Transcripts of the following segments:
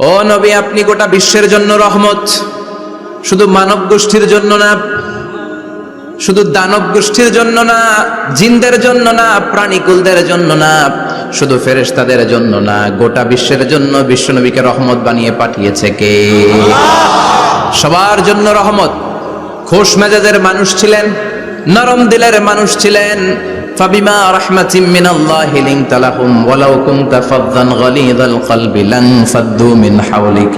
ও নবী, আপনি গোটা বিশ্বের জন্য রহমত, শুধু মানব গোষ্ঠীর জন্য না, শুধু দানব গোষ্ঠীর জন্য না, জিনদের জন্য না, প্রাণীকুলদের জন্য না, শুধু ফেরেশতাদের জন্য না, গোটা বিশ্বের জন্য বিশ্বনবীকে রহমত বানিয়ে পাঠিয়েছে কে? সবার জন্য রহমত। খোশ মেজাজের মানুষ ছিলেন, নরম দিলের মানুষ ছিলেন। ফাবিমা রাহমাতিম মিনাল্লাহি লিনতা লাহুম ওয়ালাউ কুনতা ফাযযান গালিযাল কলবি লানফাদ্দু মিন হাওলিক।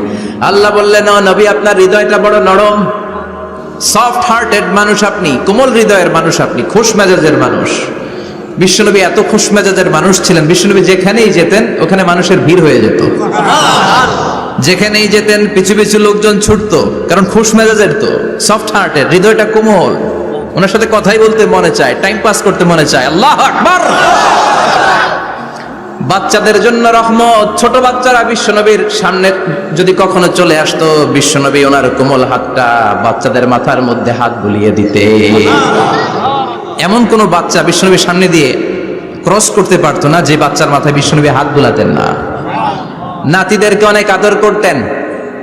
আল্লাহ বললেন, ও নবী, আপনার হৃদয়টা বড় নরম, সফট হার্টেড মানুষ আপনি, কোমল হৃদয়ের মানুষ আপনি, খোশ মেজাজের মানুষ। বিশ্বনবী এত খোশ মেজাজের মানুষ ছিলেন, বিশ্বনবী যেখানেই যেতেন ওখানে মানুষের ভিড় হয়ে যেত। যেখানেই যেতেন পিছু পিছু লোকজন ছুটতো, কারণ খোশ মেজাজের তো, সফট হার্টেড, হৃদয়টা কোমল। ওনার সাথে কথাই বলতে মনে চায়, টাইম পাস করতে মনে চায়। আল্লাহু আকবার। বাচ্চাদের জন্য রহমত। ছোট বাচ্চারা বিশ্বনবীর সামনে যদি কখনো চলে আসতো, বিশ্বনবী ওনার কোমল হাতটা বাচ্চাদের মাথার মধ্যে হাত বুলিয়ে দিতে। এমন কোন বাচ্চা বিশ্বনবীর সামনে দিয়ে ক্রস করতে পারতো না যে বাচ্চার মাথায় বিশ্বনবী হাত বুলাতেন না। নাতিদেরকে অনেক আদর করতেন।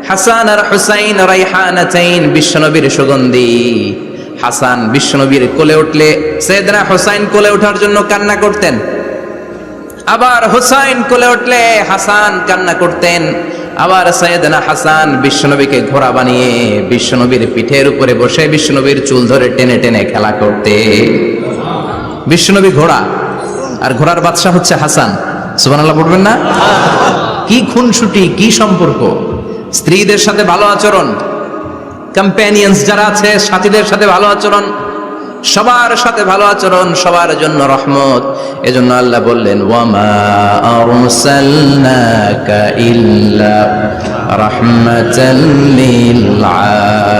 হাসান আর হুসাইন রাইহানাতাইন, বিশ্বনবীর সুগন্ধি। হাসান বিশ্বনবীর কোলে উঠলে সাইয়েদনা হুসাইন কোলে ওঠার জন্য কান্না করতেন, আবার হুসাইন কোলে উঠলে হাসান কান্না করতেন। আবার সাইয়েদনা হাসান বিশ্বনবীকে ঘোড়া বানিয়ে বিশ্বনবীর পিঠের উপরে বসে বিশ্বনবীর চুল ধরে টেনে টেনে খেলা করতে। বিশ্বনবী ঘোড়া, আর ঘোড়ার বাদশা হচ্ছে হাসান। সুবহানাল্লাহ পড়বেন না? কি খুনসুটি, কি সম্পর্ক! স্ত্রীদের সাথে ভালো আচরণ, কম্প্যানিয়ন্স যারা আছে সাথীদের সাথে ভালো আচরণ, সবার সাথে ভালো আচরণ, সবার জন্য রহমত। এজন্য আল্লাহ বললেন, ওয়ামা আরসালনাকা ইল্লা রাহমাতাল লিল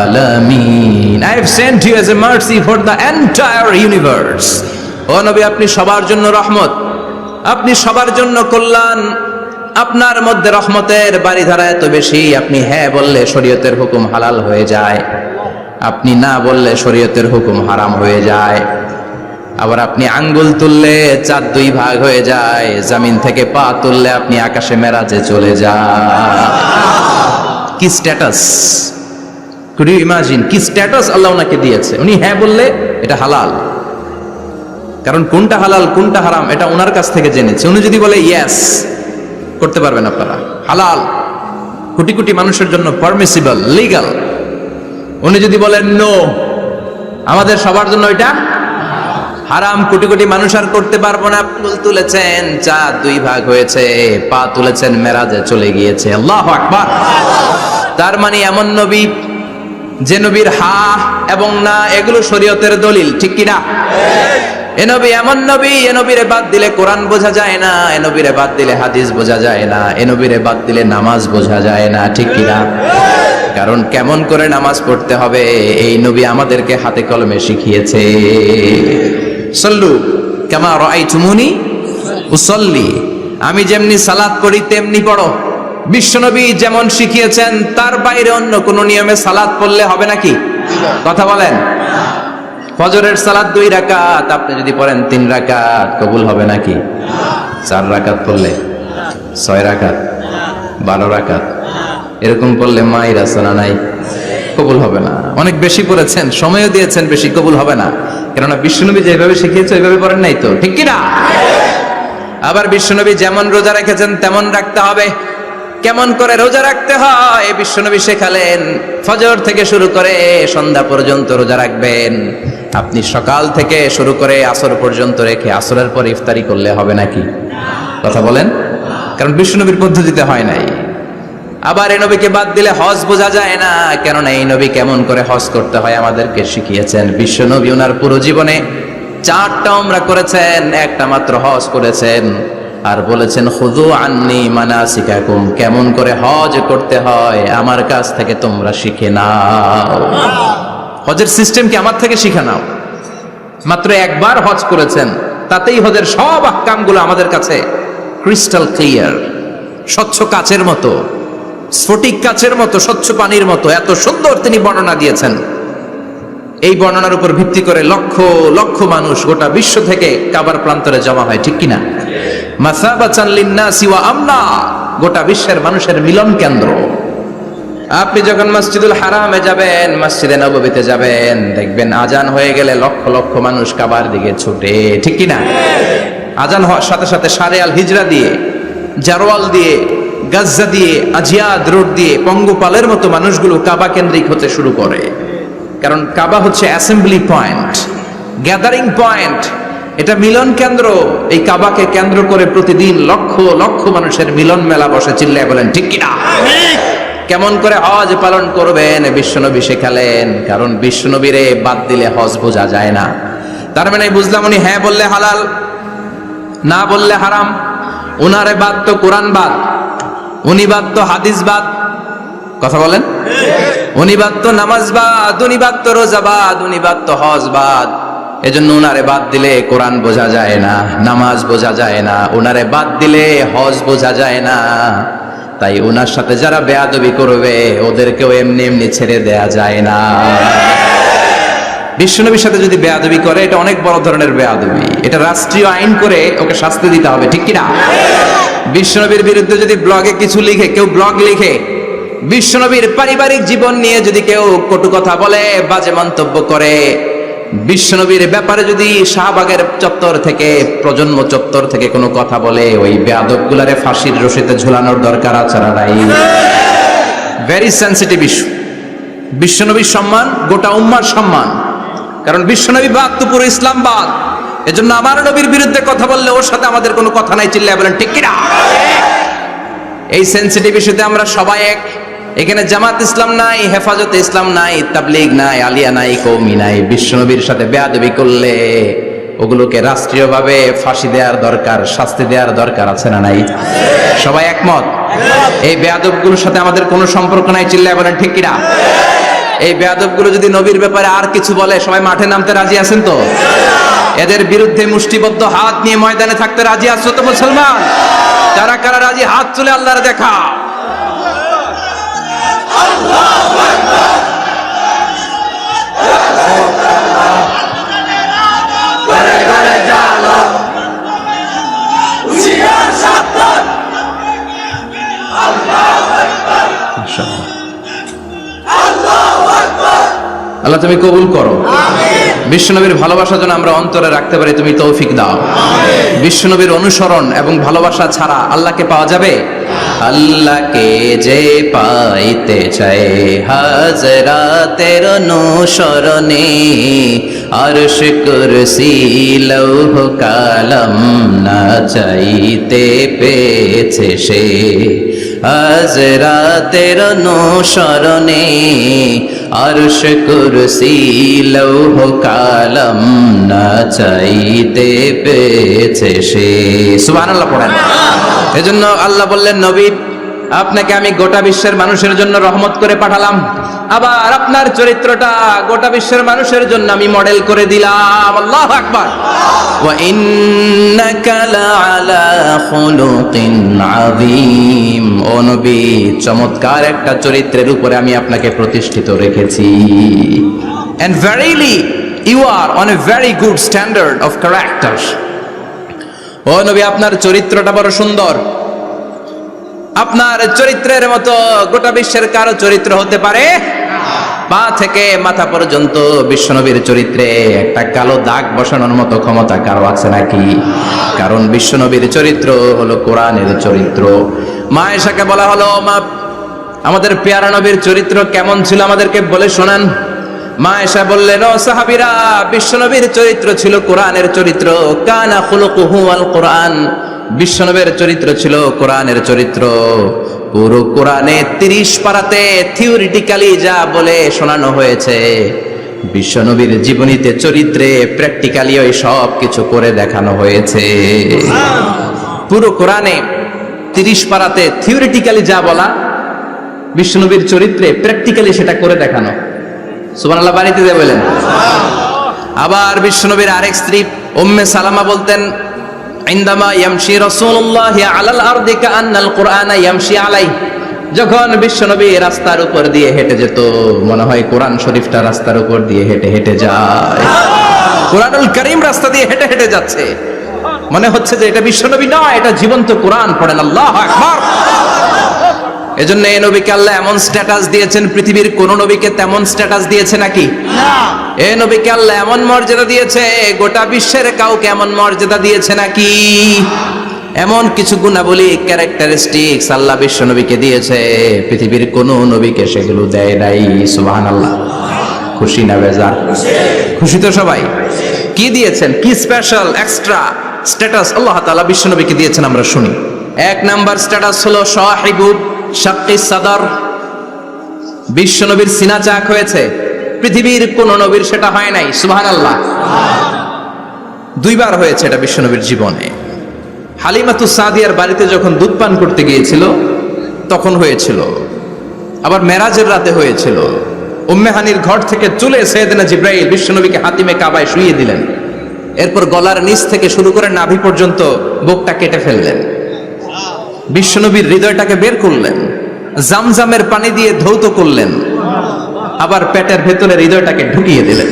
আলামিন। I have sent you as a mercy for the entire universe. ও নবী, আপনি সবার জন্য রহমত, আপনি সবার জন্য কল্যাণ। আপনার মধ্যে রহমতের বাড়িধারা এত বেশি, আপনি হ্যাঁ বললে শরীয়তের হুকুম হালাল হয়ে যায়, আপনি না বললে শরীয়তের হুকুম হারাম হয়ে যায়। আবার আপনি আঙ্গুল তুললে চার দুই ভাগ হয়ে যায়, জমিন থেকে পা তুললে আপনি আকাশে মেরাজে চলে যান। কি স্ট্যাটাস! কুড ইউ ইমাজিন কি স্ট্যাটাস আল্লাহ ওনাকে দিয়েছে! উনি হ্যাঁ বললে এটা হালাল, কারণ কোনটা হালাল কোনটা হারাম এটা ওনার কাছ থেকে জেনেছে। উনি যদি বলে ইয়েস, করতে পারবেন আপনারা, হালাল, কোটি কোটি মানুষের জন্য পারমিসিবল, লিগ্যাল। উনি যদি বলেন নো, আমাদের সবার জন্য এটা হারাম, কোটি কোটি মানুষ আর করতে পারবো না। আঙ্গুল তুলেছেন, চার দুই ভাগ হয়েছে, পা তুলেছেন, মেরাজে চলে গিয়েছে। আল্লাহু আকবার। তার মানে এমন নবী যে নবীর হা এবং না এগুলো শরীয়তের দলিল, ঠিক কিনা? এ নবী এমন নবী, এ নবীরে বাদ দিলে কোরআন বোঝা যায় না, এ নবীরে বাদ দিলে হাদিস বোঝা যায় না, এ নবীরে বাদ দিলে নামাজ বোঝা যায় না, ঠিক কিনা? কারণ কেমন করে নামাজ পড়তে হবে এই নবী আমাদেরকে হাতে কলমে শিখিয়েছে। সল্লু কামা রাআইতুমুনি উসাল্লি, আমি যেমনি সালাত পড়ি তেমনি পড়ো। বিশ্বনবী যেমন শিখিয়েছেন তার বাইরে অন্য কোন নিয়মে সালাত পড়লে হবে নাকি? কথা বলেন। ফজরের সালাত 2 রাকাত, আপনি যদি পড়েন 3 রাকাত, কবুল হবে নাকি? 4 রাকাত পড়লে, 6 রাকাত, 12 রাকাত এরকম পড়লে মায়ের আসনা নাই, কবুল হবে না। অনেক বেশি পড়েছেন, সময়ও দিয়েছেন বেশি, কবুল হবে না। কেননা বিশ্বনবী যেভাবে শিখিয়েছে ওইভাবে পড়েন নাই তো, ঠিক কিনা? আবার বিশ্বনবী যেমন রোজা রেখেছেন তেমন রাখতে হবে। কেমন করে রোজা রাখতে হয় বিশ্বনবী শেখালেন। ফজর থেকে শুরু করে সন্ধ্যা পর্যন্ত রোজা রাখবেন। আপনি সকাল থেকে শুরু করে আসর পর্যন্ত রেখে আসরের পর ইফতারি করলে হবে নাকি? কথা বলেন। কারণ বিশ্বনবীর পদ্ধতিতে হয় নাই। আবার এই নবীকে বাদ দিলে হজ বোঝা যায় না, কেননা এই নবী কেমন করে হজ করতে হয় আমাদেরকে শিখিয়েছেন। বিশ্বনবী ওনার পুরো জীবনে 4টা উমরা করেছেন, একটা মাত্র হজ করেছেন। আর বলেছেন, খুযু আন্নী মানাসিকাকুম, কেমন করে হজ করতে হয় আমার কাছ থেকে তোমরা শিখে নাও। হজের সিস্টেম কি আমার থেকে শিখে নাও। মাত্র একবার হজ করেছেন, তাতেই হজের সব আহকামগুলো আমাদের কাছে ক্রিস্টাল ক্লিয়ার, স্বচ্ছ কাচের মতো, স্ফটিক কাচের মতো, স্বচ্ছ পানির মতো, এত সুন্দর তিনি বর্ণনা দিয়েছেন। এই বর্ণনার উপর ভিত্তি করে লক্ষ লক্ষ মানুষ গোটা বিশ্ব থেকে কাবার প্রান্তরে জমা হয়, ঠিক কিনা? মাসাবাতান লিন্নাসি ওয়া আমনা, গোটা বিশ্বের মানুষের মিলন কেন্দ্র। আপনি যখন মসজিদুল হারামে যাবেন, মসজিদে নববীতে যাবেন, দেখবেন আজান হয়ে গেলে লক্ষ লক্ষ মানুষ কাবার দিকে ছুটে, ঠিক কি না? আজান হওয়ার সাথে সাথে সারে আল হিজরা দিয়ে, জারওয়াল দিয়ে, গাজ্জা দিয়ে, আজিয়াদ রোড দিয়ে পঙ্গপালের মতো মানুষগুলো কাবা কেন্দ্রিক হতে শুরু করে। কারণ কাবা হচ্ছে অ্যাসেম্বলি পয়েন্ট, গ্যাদারিং পয়েন্ট, এটা মিলন কেন্দ্র। এই কাবাকে কেন্দ্র করে প্রতিদিন লক্ষ লক্ষ মানুষের মিলন মেলা বসে। চিল্লায় বলেন ঠিক কিনা? কেমন করে হজ পালন করবেন বিশ্বনবী শেখালেন। কারণ বিশ্বনবীরে বাদ দিলে হজ বোঝা যায় না। তার মানে বুঝলাম উনি হ্যাঁ বললে হালাল, না বললে হারাম। উনারে বাদ তো কোরআন বাদ, উনি বাদ তো হাদিস বাদ। কথা বলেন? উনি বাদ তো নামাজ বাদ, উনি বাদ তো রোজা বাদ, উনি বাদ তো হজ বাদ। এজন্য উনারে বাদ দিলে কোরআন বোঝা যায় না, নামাজ বোঝা যায় না, উনারে বাদ দিলে হজ বোঝা যায় না। তাই উনার সাথে যারা বেয়াদবি করবে ওদেরকেও এমনি এমনি ছেড়ে দেয়া যায় না। বিশ্বনবীর সাথে যদি বেয়াদবি করে এটা অনেক বড় ধরনের বেয়াদবি, এটা রাষ্ট্রীয় আইন করে ওকে শাস্তি দিতে হবে, ঠিক কিনা? বিশ্বনবীর বিরুদ্ধে যদি ব্লগে কিছু লিখে, কেউ ব্লগ লিখে, বিশ্বনবীর পারিবারিক জীবন নিয়ে যদি কেউ কটু কথা বলে, বাজে মন্তব্য করে, বিশ্বনবীর ব্যাপারে যদি শাহবাগের চত্বর থেকে, প্রজন্ম চত্বর থেকে কোনো কথা বলে, ওই বেয়াদবগুলারে ফাঁসির রশিতে ঝুলানোর দরকার আছে না নাই? Very sensitive issue. বিশ্বনবীর সম্মান গোটা উম্মার সম্মান। কারণ বিশ্বনবী বাদ তো পুরো ইসলাম বাদ। এজন্য আমার নবীর বিরুদ্ধে কথা বললে ওর সাথে আমাদের কোনো কথা নাই। চিল্লায় বলেন ঠিক কিনা? এই সেনসিটিভ ইস্যুতে আমরা সবাই এক। এখানে জামাত ইসলাম নাই, হেফাজতে ইসলাম নাই, তাবলীগ নাই, আলিয়া নাই, কওমি নাই। বিশ্বনবীর সাথে বেয়াদবি করলে ওগুলোকে রাষ্ট্রীয়ভাবে ফাঁসি দেওয়ার দরকার, শাস্তি দেওয়ার দরকার আছে না নাই? সবাই একমত? এই বেয়াদবগুলোর সাথে আমাদের কোনো সম্পর্ক নাই। চিল্লায় বলেন ঠিক কিনা? এই বেয়াদবগুলো যদি নবীর ব্যাপারে আর কিছু বলে সবাই মাঠে নামতে রাজি আছেন তো? এদের বিরুদ্ধে মুষ্টিবদ্ধ হাত নিয়ে ময়দানে থাকতে রাজি আছো তো মুসলমান? কারা কারা রাজি হাত তুলে আল্লাহর দেখা। আল্লাহ তুমি কবুল করো। বিশ্বনবীর ভালোবাসা যেন আমরা অন্তরে রাখতে পারি, তুমি তৌফিক দাও। বিশ্বনবীর অনুসরণ এবং ভালোবাসা ছাড়া আল্লাহকে পাওয়া যাবে? আল্লাহকে যে পাইতে চায় হাজরাতের অনুসরণে, আরশ কুরসি লৌহ কালাম না চাইতে পেয়েছে সে। হাজরাতের অনুসরণে, আরশ কুরসি লৌহ কালাম না চাইতে পেয়েছে সে। সুবহানাল্লাহ পড়েন। এজন্য আল্লাহ বললেন, নবী আপনাকে আমি গোটা বিশ্বের মানুষের জন্য রহমত করে পাঠালাম। আবার আপনার চরিত্রটা গোটা বিশ্বের মানুষের জন্য আমি মডেল করে দিলাম। আল্লাহু আকবার। ওয়া ইন্নাকা লাআলা খুলুকিন আযীম। ও নবী, চমৎকার একটা চরিত্রের উপরে আমি আপনাকে প্রতিষ্ঠিত রেখেছি। And verily you are on a very good standard of character. ও নবী, আপনার চরিত্রটা বড় সুন্দর। আপনার চরিত্রের মতো গোটা বিশ্বের কারো চরিত্র হতে পারে? পা থেকে মাথা পর্যন্ত বিশ্বনবীর চরিত্রে একটা কালো দাগ বসানোর মতো ক্ষমতা কারো আছে নাকি? কারণ বিশ্বনবীর চরিত্র হলো কোরআনের চরিত্র। মা আয়েশাকে বলা হলো, মা আমাদের পেয়ারা নবীর চরিত্র কেমন ছিল আমাদেরকে বলে শোনান। মা আয়েশা বললেন, ও সাহাবীরা, বিশ্বনবীর চরিত্র ছিল কোরআনের চরিত্র। কানা খুলুকুহু আল কোরআন। বিশ্বনবীর চরিত্র ছিল কোরআনের চরিত্র। পুরো কোরআনে 30 পারাতে থিওরিটিক্যালি যা বলে শোনানো হয়েছে, বিশ্বনবীর জীবনীতে চরিত্রে প্র্যাকটিক্যালি ওই সব কিছু করে দেখানো হয়েছে। পুরো কোরআনে 30 পারাতে থিওরিটিক্যালি যা বলা, বিশ্বনবীর চরিত্রে প্র্যাকটিক্যালি সেটা করে দেখানো। সুবহানাল্লাহ বাড়িতে দিয়ে বলেন। আবার বিশ্বনবীর আরেক স্ত্রী উম্মে সালামা বলতেন, ইনদামা ইয়ামশি রাসূলুল্লাহ আলাল আরদি কাআন্নাল কুরআনা ইয়ামশি আলাইহি। যখন বিশ্বনবী রাস্তার উপর দিয়ে হেঁটে যেত, মনে হয় কোরআন শরীফটা রাস্তার উপর দিয়ে হেঁটে হেঁটে যায়। কোরআনুল কারীম রাস্তা দিয়ে হেঁটে হেঁটে যাচ্ছে। মনে হচ্ছে যে এটা বিশ্বনবী নয়, এটা জীবন্ত কোরআন। পড়েন আল্লাহু আকবার। এজন্য এই নবীকে আল্লাহ এমন স্ট্যাটাস দিয়েছেন, পৃথিবীর কোন নবীকে তেমন স্ট্যাটাস দিয়েছে নাকি? এই নবীকে আল্লাহ এমন মর্যাদা দিয়েছে, গোটা বিশ্বের কাউকে এমন মর্যাদা দিয়েছে নাকি? এমন কিছু গুণাবলী, ক্যারেক্টারিস্টিক্স আল্লাহ বিশ্ব নবীকে দিয়েছে, পৃথিবীর কোন নবীকে সেগুলো দেয় নাই। সুবহানাল্লাহ। খুশি না বেজার? খুশি তো সবাই? কি দিয়েছেন, কি স্পেশাল এক্সট্রা স্ট্যাটাস আল্লাহ তাআলা বিশ্ব নবীকে দিয়েছেন আমরা শুনি। এক নাম্বার স্ট্যাটাস হলো সাহিবু শাক্কিস সাদর। বিশ্ব নবীর সিনা চাক হয়েছে, পৃথিবীর কোন নবীর সেটা হয় নাই। সুবহানাল্লাহ। দুইবার হয়েছে এটা বিশ্ব নবীর জীবনে। হালিমাতুস সাদিয়ার বাড়িতে যখন দুধ পান করতে গিয়েছিল তখন হয়েছিল, আবার মেরাজের রাতে হয়েছিল। উম্মে হানির ঘর থেকে চলে সাইয়েদনা জিবরাইল বিশ্বনবীকে হাতিমে কাবায় শুইয়ে দিলেন, এরপর গলার নিচ থেকে শুরু করে নাভি পর্যন্ত বুকটা কেটে ফেললেন, বিশ্বনবীর হৃদয়টাকে বের করলেন, জামজামের পানি দিয়ে ধৌত করলেন, আবার পেটের ভেতরে হৃদয়টাকে ঢুকিয়ে দিলেন।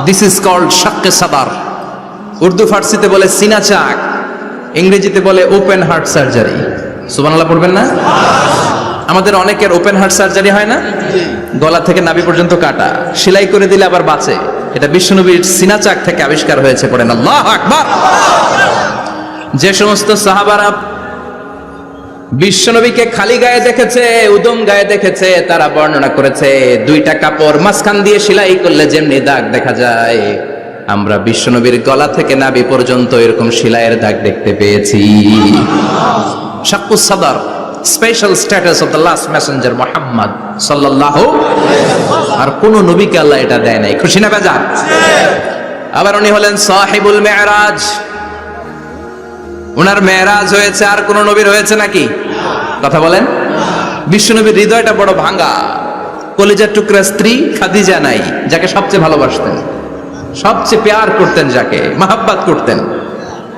দিস ইজ কল্ড শাক্কে সাদার। উর্দু ফার্সিতে বলে সিনা চাক, ইংরেজিতে বলে ওপেন হার্ট সার্জারি। সুবহানাল্লাহ পড়বেন না? আমাদের অনেকের ওপেন হার্ট সার্জারি হয় না, গলা থেকে নাভি পর্যন্ত কাটা, সেলাই করে দিলে আবার বাঁচে। এটা বিশ্বনবীর সিনা চাক থেকে আবিষ্কার হয়েছে। পড়েন আল্লাহু আকবার। যে সমস্ত সাহাবারা বিশ্বনবীকে খালি গায়ে দেখেছে, উদম গায়ে দেখেছে, তারা বর্ণনা করেছে দুইটা কাপড় মাঝখান দিয়ে সেলাই করলে যেমনি দাগ দেখা যায়, আমরা বিশ্বনবীর গলা থেকে নাভি পর্যন্ত এরকম সেলাইয়ের দাগ দেখতে পেয়েছি। শাক্কুস সাদর, special status of the last Messenger Muhammad সাল্লাল্লাহু। আর কোন নবীকে আল্লাহ এটা দেয় নাই। খুশি না বেজার? আবার উনি হলেন সাহিবুল মেরাজ। ওনার মেরাজ হয়েছে, আর কোন নবীর হয়েছে নাকি? কথা বলেন। বিশ্বনবীর হৃদয়টা বড় ভাঙা, কলিজার টুকরা স্ত্রী খাদিজা নাই, যাকে সবচেয়ে ভালোবাসতেন, সবচেয়ে প্যার করতেন, যাকে মাহাব্বাত করতেন।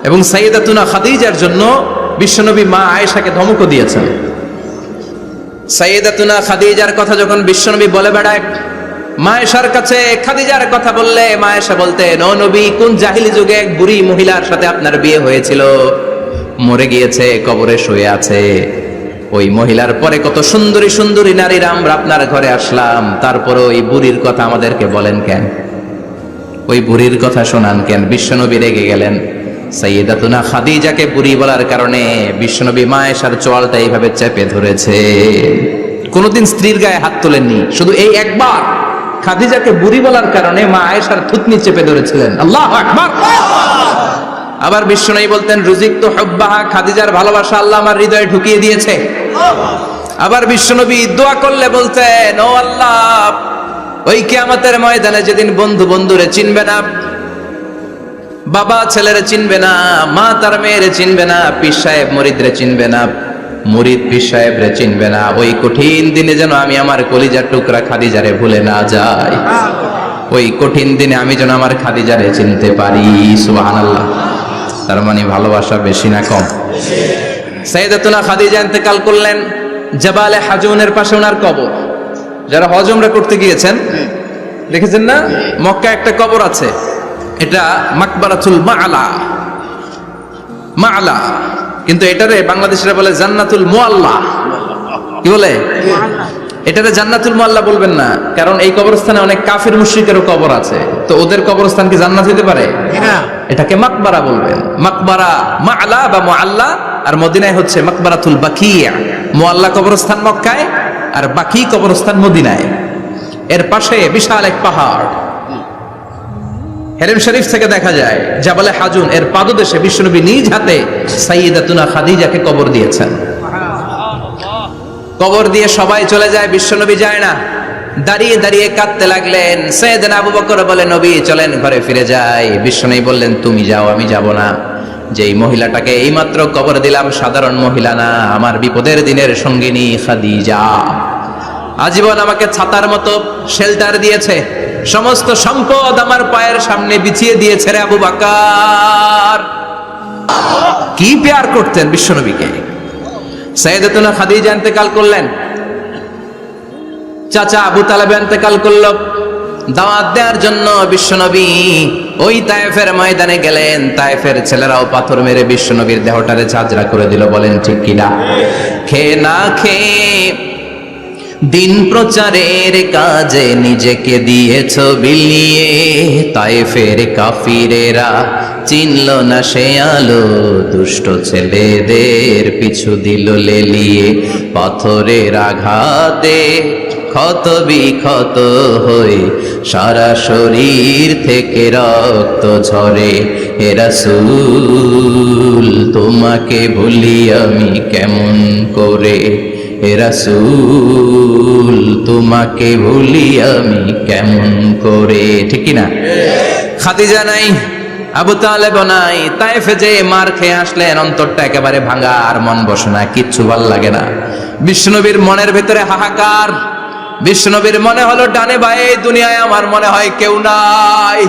এবং সাইয়েদাতুনা খাদিজার জন্য বিশ্বনবী মা আয়েশাকে ধমকও দিয়েছেন। সাইয়েদাতুনা খাদিজার কথা যখন বিশ্বনবী বলে বেড়ায় মা আয়েশার কাছে, খাদিজার কথা বললে মা আয়েশা বলতেন, ও নবী, কোন জাহিলি যুগে এক বুড়ি মহিলার সাথে আপনার বিয়ে হয়েছিল, মরে গিয়েছে, কবরে শুয়ে আছে। ওই মহিলার পরে কত সুন্দরী সুন্দরী নারীরা আমরা আপনার ঘরে আসলাম, তারপরে ওই বুড়ির কথা আমাদেরকে বলেন কেন? ওই বুড়ির কথা শোনান কেন? বিশ্বনবী রেগে গেলেন। সাইয়েদাতুনা খাদিজাকে বুড়ি বলার কারণে বিশ্বনবী মা আয়েশার চোয়ালটা এইভাবে চেপে ধরেছে। কোনদিন স্ত্রীর গায়ে হাত তোলেননি, শুধু এই একবার খাদিজাকে বুড়ি বলার কারণে মা আয়েশার থুতনি চেপে ধরেছিলেন। আল্লাহু আকবার। আবার বিশ্বনবী বলতেন, রুজিকতু হুব্বাহা, খাদিজার ভালোবাসা আল্লাহ আমার হৃদয়ে ঢুকিয়ে দিয়েছে। আবার বিশ্বনবী দোয়া করলে বলতেন, ও আল্লাহ, ওই কিয়ামতের ময়দানে যেদিন বন্ধু বন্ধুরে চিনবে না, বাবা ছেলেরে চিনবে না, মা তার মেয়েরে চিনবে না, পীর সাহেব মুরিদরে চিনবে না, মুরিদ পীর সাহেবরে চিনবে না, ওই কঠিন দিনে যেন আমি আমার কলিজার টুকরা খাদিজারে ভুলে না যাই। ওই কঠিন দিনে আমি যেন আমার খাদিজারে চিনতে পারি। সুবহানাল্লাহ। তার মানে ভালোবাসা বেশি না কম? সাইয়েদাতুনা খাদিজা ইন্তেকাল করলেন, জাবালে হাজুনের পাশে ওনার কবর। যারা হজ উমরা করতে গিয়েছেন দেখেছেন না, মক্কা একটা কবর আছে, এটা মাকবারাতুল মাআলা। মাআলা, কিন্তু এটারে বাংলাদেশিরা বলে জান্নাতুল মুআল্লা। কি বলে? এটারে জান্নাতুল মুআল্লা বলবেন না, কারণ এই কবরস্থানে অনেক কাফির মুশরিকেরও কবর আছে, তো ওদের কবরস্থান কি জান্নাত হতে পারে? এটাকে মাকবারা বলবেন। মাকবারা মাআলা বা মুআল্লা, আর মদিনায় হচ্ছে মাকবারাতুল বাকিয়া। মুআল্লা কবরস্থান মক্কায়, আর বাকি কবরস্থান মদিনায়। এর পাশে বিশাল এক পাহাড়, হেরেম শরীফ থেকে দেখা যায় জাবালে হাজুন, এর পাদদেশে বিশ্বনবী নিজ হাতে সাইয়েদাতুনা খাদিজাকে কবর দিয়েছেন। কবর দিয়ে সবাই চলে যায়, বিশ্বনবী যায় না। দাঁড়িয়ে দাঁড়িয়ে কাঁদতে লাগলেন। সাইয়েদনা আবু বকর বলে, নবী চলেন ঘরে ফিরে যাই। বিশ্বনবী বললেন, তুমি যাও, আমি যাব না। যেই মহিলাটাকে এইমাত্র কবর দিলাম সাধারণ মহিলা না, আমার বিপদের দিনের সঙ্গিনী খাদিজা। আজীবন আমাকে ছাতার মতো শেল্টার দিয়েছে, সমস্ত সম্পদ আমার পায়ের সামনে বিছিয়ে দিয়েছে রে আবু বকর। কি প্যার করতেন বিশ্বনবীকে। সাইয়েদাতুনা খাদিজা ইন্তেকাল করলেন, চাচা আবু তালেব ইন্তেকাল করল। দাওয়াত দেওয়ার জন্য বিশ্বনবী ওই তায়েফের ময়দানে গেলেন, তায়েফের ছেলেরাও পাথর মেরে বিশ্বনবীর দেহটারে ঝাঁঝরা করে দিল। বলেন ঠিক কিনা? খেয়ে না খেয়ে দিন প্রচারের কাজে নিজেকে দিয়েছ বিলিয়ে, তায়েফের কাফিরেরা চিনল না সে আলো, দুষ্ট ছেলেদের পিছু দিল লেলিয়ে। পাথরের আঘাতে ক্ষত বিক্ষত হয়ে সারা শরীর থেকে রক্ত ঝরে। হে রাসূল তোমাকে ভুলি আমি কেমন করে, হে রাসূল তোমাকে ভুলি আমি কেমন করে। ঠিক কি না? খাদিজা নাই, আবু তালেব নাই, তায়েফে যে মার খেয়ে আসলেন, অন্তরটা একেবারে ভাঙা, আর মন বসে না, কিচ্ছু ভাল লাগে না। বিশ্বনবীর মনের ভেতরে হাহাকার। বিশ্বনবীর মনে হলো ডানে বায়ে দুনিয়ায় আমার মনে হয় কেউ নাই।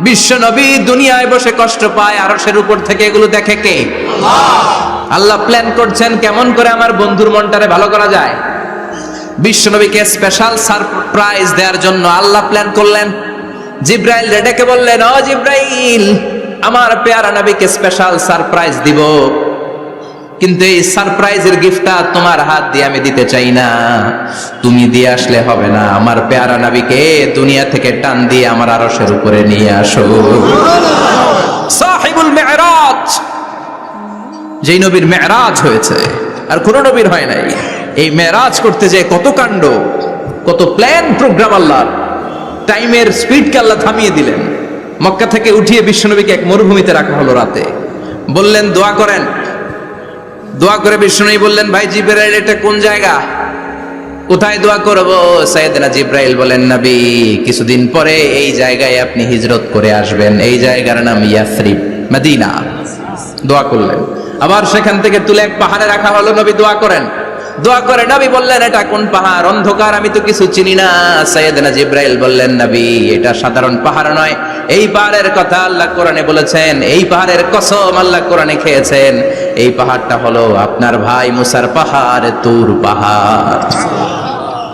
বিশ্বনবী দুনিয়ায় বসে কষ্ট পায়, আরশের উপর থেকে এগুলো দেখে কে? আল্লাহ প্ল্যান করছেন কেমন করে আমার বন্ধুর মনটারে ভালো করা যায়। বিশ্বনবীকে স্পেশাল সারপ্রাইজ দেওয়ার জন্য আল্লাহ প্ল্যান করলেন। জিব্রাইল ডেকে বললেন, ও জিব্রাইল, আমার পেয়ারা নবীকে স্পেশাল সারপ্রাইজ দিব, কিন্তু এই সারপ্রাইজের গিফটটা তোমার হাত দিয়ে আমি দিতে চাই না, তুমি দিয়ে আসলে হবে না। আমার পেয়ারা নবীকে দুনিয়া থেকে টান দিয়ে আমার আরশের উপরে নিয়ে আসো। সাহিবুল মেরাজ, যেই নবীর মেরাজ হয়েছে আর কোন নবীর হয় নাই। এই মেরাজ করতে যে কত কাণ্ড, কত প্ল্যান প্রোগ্রাম আল্লাহর। টাইমের স্পিডকে আল্লাহ থামিয়ে দিলেন। মক্কা থেকে উঠিয়ে বিশ্বনবীকে এক মরুভূমিতে রাখা হলো রাতে। বললেন দোয়া করেন। দোয়া করে বিশ্বনবী বললেন, ভাই জিবরাইল, এটা কোন জায়গা, কোথায় দোয়া করব? সাইয়েদনা জিবরাইল বলেন, নবী, কিছুদিন পরে এই জায়গায় আপনি হিজরত করে আসবেন, এই জায়গার নাম ইয়াসরিব, মদিনা। দোয়া করলেন। আবার সেখান থেকে তুলে এক পাহাড়ে রাখা হলো, নবী দোয়া করেন। দোয়া করে নবী বললেন, এটা কোন পাহাড়? অন্ধকার, আমি তো কিছু চিনি না। সাইয়েদনা জিবরাইল বললেন, নবী, এটা সাধারণ পাহাড় নয়, এই পাহাড়ের কথা আল্লাহ কোরআনে বলেছেন, এই পাহাড়ের কসম আল্লাহ কোরআনে খেয়েছেন। এই পাহাড়টা হলো আপনার ভাই মুসার পাহাড়, তুর পাহাড়।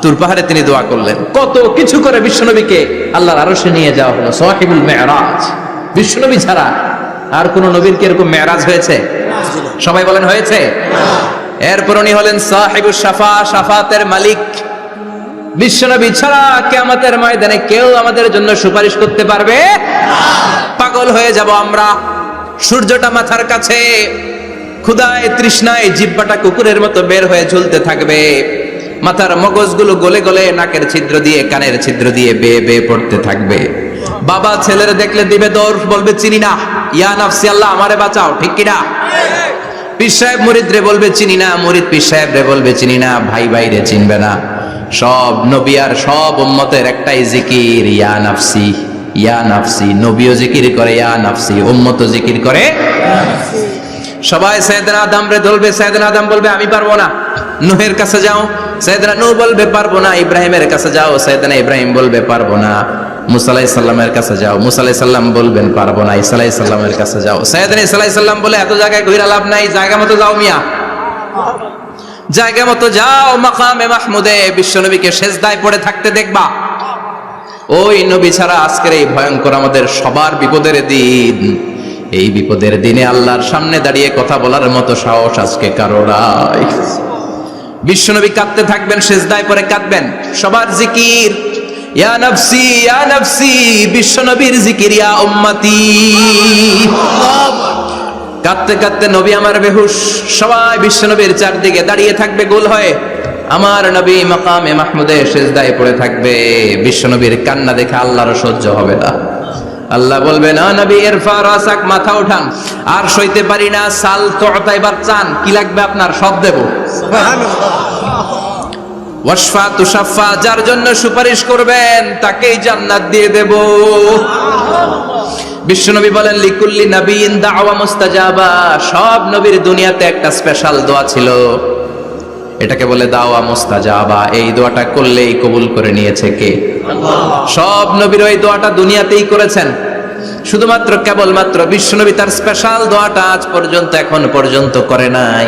তুর পাহাড়ে তিনি দোয়া করলেন। কত কিছু করে বিশ্বনবীকে আল্লাহর আরশে নিয়ে যাওয়া হলো। সাহিবুল মেরাজ। বিশ্বনবী ছাড়া আর কোন নবীর কি এরকম মেরাজ হয়েছে? সবাই বলেন হয়েছে। এরপর উনি হলেন সাহিবুস শাফা, শাফাতের মালিক। বিশ্বনবী ছাড়া কিয়ামতের ময়দানে কেউ আমাদের জন্য সুপারিশ করতে পারবে না। পাগল হয়ে যাব আমরা। সূর্যটা মাথার কাছে, ক্ষুধায় তৃষ্ণায় জিহ্বাটা কুকুরের মতো বের হয়ে ঝুলতে থাকবে। মাথার মগজগুলো গলে গলে নাকের ছিদ্র দিয়ে, কানের ছিদ্র দিয়ে বেয়ে বেয়ে পড়তে থাকবে। বাবা ছেলের দেখলে দিবে দৌড়, বলবে চিনি না, ইয়া নাফসি, আল্লাহ আমারে বাঁচাও। ঠিক কিনা? পীর সাহেব মুরিদ রে বলবে চিনি না, মুরিদ পীর সাহেব রে বলবে চিনি না, ভাই ভাইরে চিনবে না। সব নবী আর সব উম্মতের একটাই জিকির, ইয়া নাফসি, ইয়া নাফসি। নবীও জিকির করে ইয়া নাফসি, উম্মতও জিকির করে। সবাই সাইয়েদনা আদম রে ধরবে, সাইয়েদনা আদম বলবে আমি পারবো না। নূহের কাছে যাও, সাইয়েদনা নূহ বলবে পারবো না। ইব্রাহিমের কাছে যাও, সাইয়েদনা ইব্রাহিম বলবে পারবো না। মুসা আলাইহিস সালামের কাছে যাও, মুসা আলাইহিস সালাম বলবেন পারবো না। ঈসা আলাইহিস সালামের কাছে যাও, সাইয়েদনা ঈসা আলাইহিস সালাম বলে এত জায়গায় ঘুরে লাভ নাই, জায়গা মতো যাও মিয়া, জায়গা মতো যাও। মাকামে মাহমুদে বিশ্বনবীকে সেজদায় পড়ে থাকতে দেখবা। ওই নবী ছাড়া আজকের এই ভয়ঙ্কর আমাদের সবার বিপদের দিন। এই বিপদের দিনে আল্লাহর সামনে দাঁড়িয়ে কথা বলার মতো সাহস আজকে কারো নাই। বিশ্বনবী কাঁদতে থাকবেন, সেজদায় পড়ে কাঁদবেন। সবার জিকির ইয়া নাফসি, ইয়া নাফসি। বিশ্বনবীর জিকির ইয়া উম্মতি। কাঁদতে কাঁদতে নবী আমার বেহুশ। সবাই বিশ্বনবীর চারদিকে দাঁড়িয়ে থাকবে গোল হয়ে। আমার নবী মাকামে মাহমুদে সেজদায় পড়ে থাকবে। বিশ্বনবীর কান্না দেখে আল্লাহর সহ্য হবে না। আল্লাহ বলবে না, নবী ইরফা রাসাক, মাথা উঠান, আর সইতে পারি না। সাল তুতা, এবার চান, কি লাগবে আপনার সব দেব। ওয়াশফা তুশাফা, যার জন্য সুপারিশ করবেন তাকেই জান্নাত দিয়ে দেব। বিশ্বনবী বলেন, লিকুল্লি নবিয়্যিন দাওয়া মুস্তাজাবা। সব নবীর দুনিয়াতে একটা স্পেশাল দোয়া ছিল, এটাকে বলে দাওয়া মুস্তাজাবা। এই দোয়াটা করলেই কবুল করে নিয়েছে কে? আল্লাহ। সব নবীর ওই দোয়াটা দুনিয়াতেই করেছেন, শুধুমাত্র কেবলমাত্র বিশ্বনবী তার স্পেশাল দোয়াটা আজ পর্যন্ত, এখন পর্যন্ত করে নাই।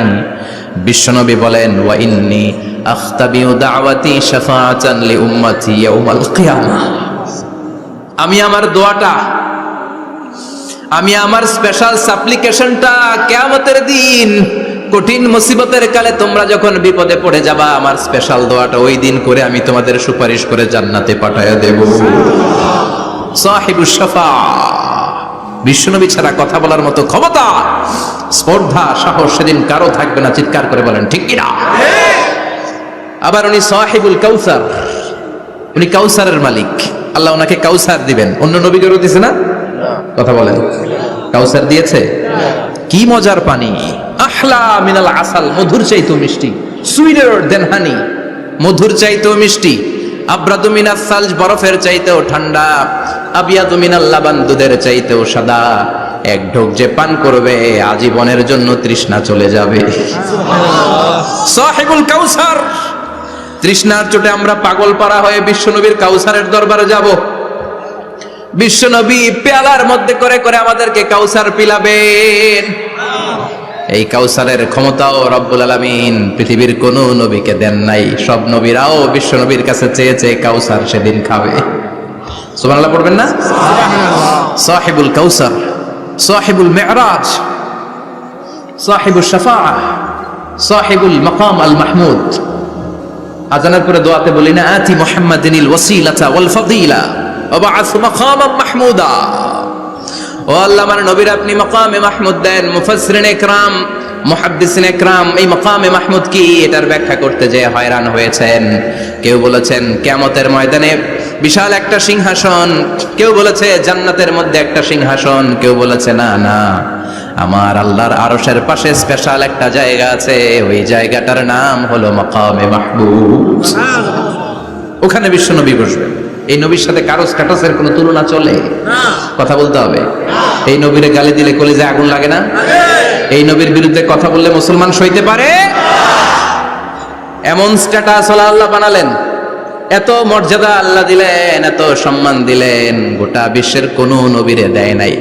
বিশ্বনবী বলেন, ওয়া ইন্নী আখতাবিউ দাওয়াতি শাফাআতান লি উম্মতি ইয়াউমাল কিয়ামাহ। আমি আমার দোয়াটা আমি আমার স্পেশাল সাপ্লিকেশনটা কিয়ামতের দিন কঠিন মুসিবতের কালে তোমরা যখন বিপদে পড়ে যাবা, আমার স্পেশাল দোয়াটা ওই দিন করে আমি তোমাদের সুপারিশ করে জান্নাতে পাঠায়া দেব। সাহিবুশ শাফাআ, বিশ্বনবী ছাড়া কথা বলার মতো ক্ষমতা, স্পর্ধা, সাহস সেদিন কারো থাকবে না। চিৎকার করে বলেন ঠিক কিনা? আবার উনি সাহিবুল কাউসার, উনি কাউসারের মালিক। আল্লাহ ওনাকে কাউসার দিবেন। অন্য নবীদেরও দিয়েছে না? কথা বলেন, কাউসার দিয়েছে। কি মজার পানি, আহলা মিনাল আসাল, মধুর চাইতেও মিষ্টি, সুইটার দেন হানি, মধুর চাইতেও মিষ্টি। আব্রাদু মিনাস সালজ, বরফের চাইতেও ঠান্ডা। আবিয়াদু মিনাল লাবান, দুধের চাইতেও সাদা। এক ঢোক যে পান করবে আজীবনের জন্য তৃষ্ণা চলে যাবে। সাহিবুল কাউসার, তৃষ্ণার চোটে আমরা পাগল পারা হয়ে বিশ্বনবীর কাউসারের দরবারে যাব। বিশ্বনবী পেয়ালার মধ্যে করে করে আমাদেরকে কাউসার পিলাবেন। এই কাউসারের ক্ষমতাও রব্বুল আলামিন পৃথিবীর কোন নবীকে দেন নাই। সব নবীরাও বিশ্বনবীর কাছে চেয়ে চেয়ে কাউসার সেদিন খাবে। সুবহানাল্লাহ পড়বেন না? সাহিবুল কাউসার, সাহিবুল মিরাজ, সাহিবুশ শাফাআ, সাহিবুল মাকাম আল মাহমুদ। আজানের পরে দোয়াতে বলি না, আতি মুহাম্মাদিনিল ওয়াসিলাতা ওয়াল ফাদিলা ওয়া বা'আথ মাকামান মাহমুদা। ও আল্লাহ, আমার নবীর আপনি মাকামে মাহমুদ দেন। মুফাসসিরিন ইকরাম, মুহাদ্দিসিন ইকরাম এই মাকামে মাহমুদ কি এটার ব্যাখ্যা করতে যে হয়রান হয়েছেন। কেউ বলেছেন কিয়ামতের ময়দানে বিশাল একটা সিংহাসন, কেউ বলেছে জান্নাতের মধ্যে একটা সিংহাসন, কেউ বলেছে না না, আমার আল্লাহর আরশের পাশে স্পেশাল একটা জায়গা আছে, ওই জায়গাটার নাম হলো মাকামে মাহমুদ। ওখানে বিশ্বনবী বসবেন। এই নবীর সাথে কারো স্ট্যাটাসের কোনো তুলনা চলে? কথা বলতে হবে। এই নবীরে গালি দিলে কলিজায় আগুন লাগে না? এই নবীর বিরুদ্ধে কথা বললে মুসলমান সইতে পারে? এমন স্ট্যাটাস আল্লাহ বানালেন, এত মর্যাদা আল্লাহ দিলেন, এত সম্মান দিলেন, গোটা বিশ্বের কোন নবীরে দেয় নাই।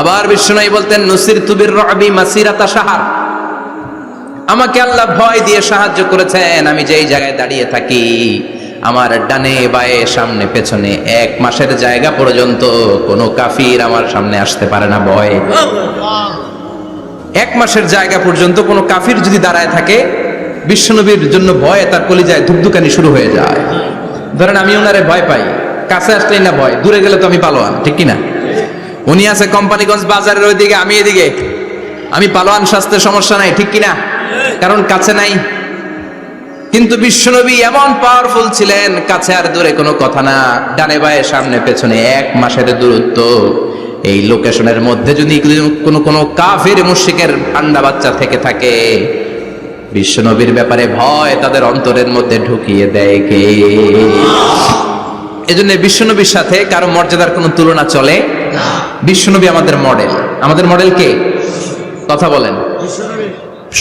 আবার বিশ্বনবী বলতেন, নুসিরতু বির-রু'বি মাসিরাতা শাহর, আমাকে আল্লাহ ভয় দিয়ে সাহায্য করেছেন। আমি যেই জায়গায় দাঁড়িয়ে থাকি, আমার ডানে বায়ে সামনে পেছনে 1 মাসের জায়গা পর্যন্ত কোনো কাফির আমার সামনে আসতে পারে না ভয়ে। 1 মাসের জায়গা পর্যন্ত কোনো কাফির যদি দাঁড়ায় থাকে, বিশ্বনবীর জন্য ভয়ে তার কলিজায় ধুকধুকানি শুরু হয়ে যায়। ধরেন আমি ওনারে ভয় পাই, কাছে আসলেই না ভয়, দূরে গেলে তো আমি পালোয়ান, ঠিক কিনা? উনি আছে কোম্পানিগঞ্জ বাজারের ওইদিকে, আমি এদিকে, আমি পালোয়ান, স্বাস্থ্যের সমস্যা নাই, ঠিক কিনা? কারণ কাছে নাই। কিন্তু বিশ্বনবী এমন পাওয়ারফুল ছিলেন, কাছে আর দূরে কোনো কথা না, ডানে বায়ে সামনে পেছনে 1 মাসের দূরত্ব। এই লোকেশনের মধ্যে যদি কোনো কাফির মুশরিকের ঠান্ডা বাচ্চা থেকে থাকে, বিশ্বনবীর ব্যাপারে ভয় তাদের অন্তরের মধ্যে ঢুকিয়ে দেয় কে? এজন্য বিশ্বনবীর সাথে কারো মর্যাদার কোনো তুলনা চলে না। বিশ্বনবী আমাদের মডেল। আমাদের মডেল কে? কথা বলেন,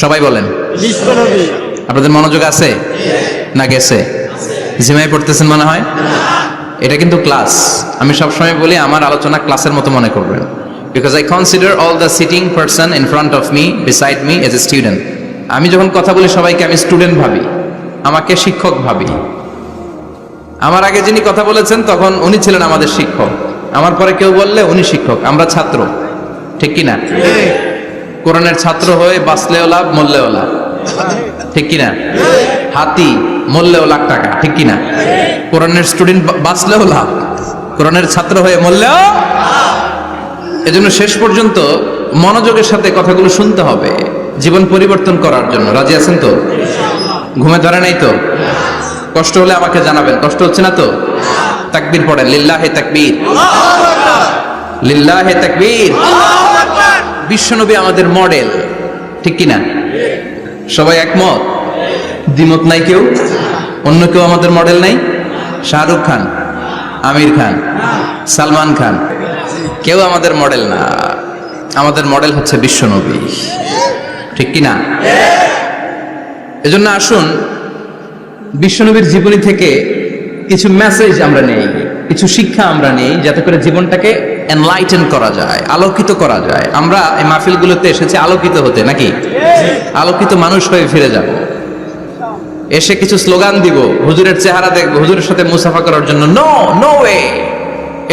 সবাই বলেন বিশ্বনবী। আপনাদের মনোযোগ আছে না গেছে? জিমাই পড়তেছেন মনে হয়। এটা কিন্তু ক্লাস। আমি সবসময় বলি আমার আলোচনা ক্লাসের মতো মনে করবেন, because I consider all the sitting person in front of me, beside me as a student. আমি যখন কথা বলি সবাইকে আমি স্টুডেন্ট ভাবি, আমাকে শিক্ষক ভাবি। আমার আগে যিনি কথা বলেছেন তখন উনি ছিলেন আমাদের শিক্ষক, আমার পরে কেউ বললে উনি শিক্ষক, আমরা ছাত্র, ঠিক কিনা? কোরআনের ছাত্র হয়ে বাঁচলেও লাভ, মরলেও লাভ, ঠিক কিনা? হাতি মরলেও লাখ টাকা, ঠিক কিনা? কোরআনের স্টুডেন্ট বাঁচলেও লাভ, কোরআনের ছাত্র হয়ে মরলেও। এজন্য শেষ পর্যন্ত মনোযোগের সাথে কথাগুলো শুনতে হবে জীবন পরিবর্তন করার জন্য। রাজি আছেন তো? ঘুমে ধরে নাই তো? কষ্ট হলে আমাকে জানাবেন। কষ্ট হচ্ছে না তো? তাকবীর পড়েন, লিল্লাহে তাকবীর, লিল্লাহে তাকবীর। বিশ্বনবী আমাদের মডেল, ঠিক কিনা? সবাই একমত? দ্বিমত নাই কেউ? অন্য কেউ আমাদের মডেল নাই? শাহরুখ খান, আমির খান, সালমান খান, কেউ আমাদের মডেল না। আমাদের মডেল হচ্ছে বিশ্বনবী, ঠিক কিনা? এজন্য আসুন বিশ্বনবীর জীবনী থেকে কিছু মেসেজ আমরা নেই, কিছু শিক্ষা আমরা নেই, যাতে করে জীবনটাকে এনলাইটেন করা যায়, আলোকিত করা যায়। আমরা এই মাহফিলগুলোতে এসেছি আলোকিত হতে, নাকি? আলোকিত মানুষ হয়ে ফিরে যাব। এসে কিছু স্লোগান দিব, হুজুরের চেহারা দেখবো, হুজুরের সাথে মুসাফা করার জন্য, নো নো ওয়ে,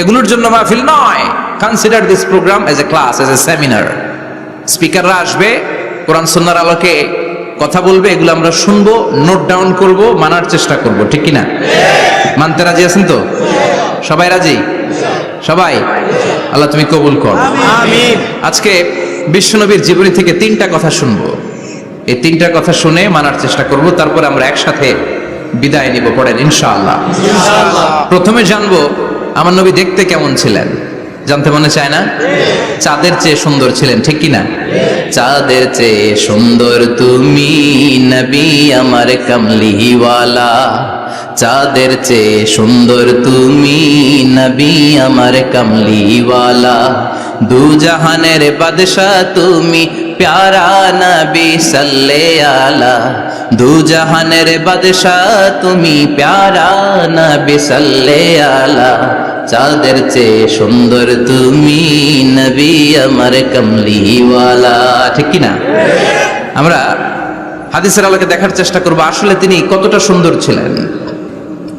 এগুলোর জন্য মাহফিল নয়। Consider this program as a class, as a seminar. স্পিকাররা আসবে, কোরআন সুন্নাহর আলোকে কথা বলবে, এগুলো আমরা শুনবো, নোট ডাউন করব, মানার চেষ্টা করব, ঠিক কিনা? মানতে রাজি আছেন তো? সবাই রাজি? সবাই? আল্লাহ তুমি কবুল কর, আমিন। আজকে বিশ্বনবীর জীবনী থেকে 3টা কথা শুনবো। এই 3টা কথা শুনে মানার চেষ্টা করব, তারপরে আমরা একসাথে বিদায় নিব। পড়েন ইনশাআল্লাহ। প্রথমে জানবো আমার নবী দেখতে কেমন ছিলেন। জানতে মনে চায় না? চাঁদের চেয়ে সুন্দর ছিলেন, ঠিক কিনা? চাঁদের চেয়ে সুন্দর তুমি নবী আমার কামলিওয়ালা, চাঁদের চেয়ে সুন্দর তুমি নবী আমার কামলিওয়ালা, দু জাহানের বাদশা তুমি প্যারা নবী সাল্লে আলা, দু জাহানের বাদশা তুমি প্যারা নবী সাল্লে আলা, চাঁদের চেয়ে সুন্দর তুমি নবী আমার কামলিওয়ালা, ঠিক কিনা? আমরা হাদিসের আলোকে দেখার চেষ্টা করব আসলে তিনি কতটা সুন্দর ছিলেন।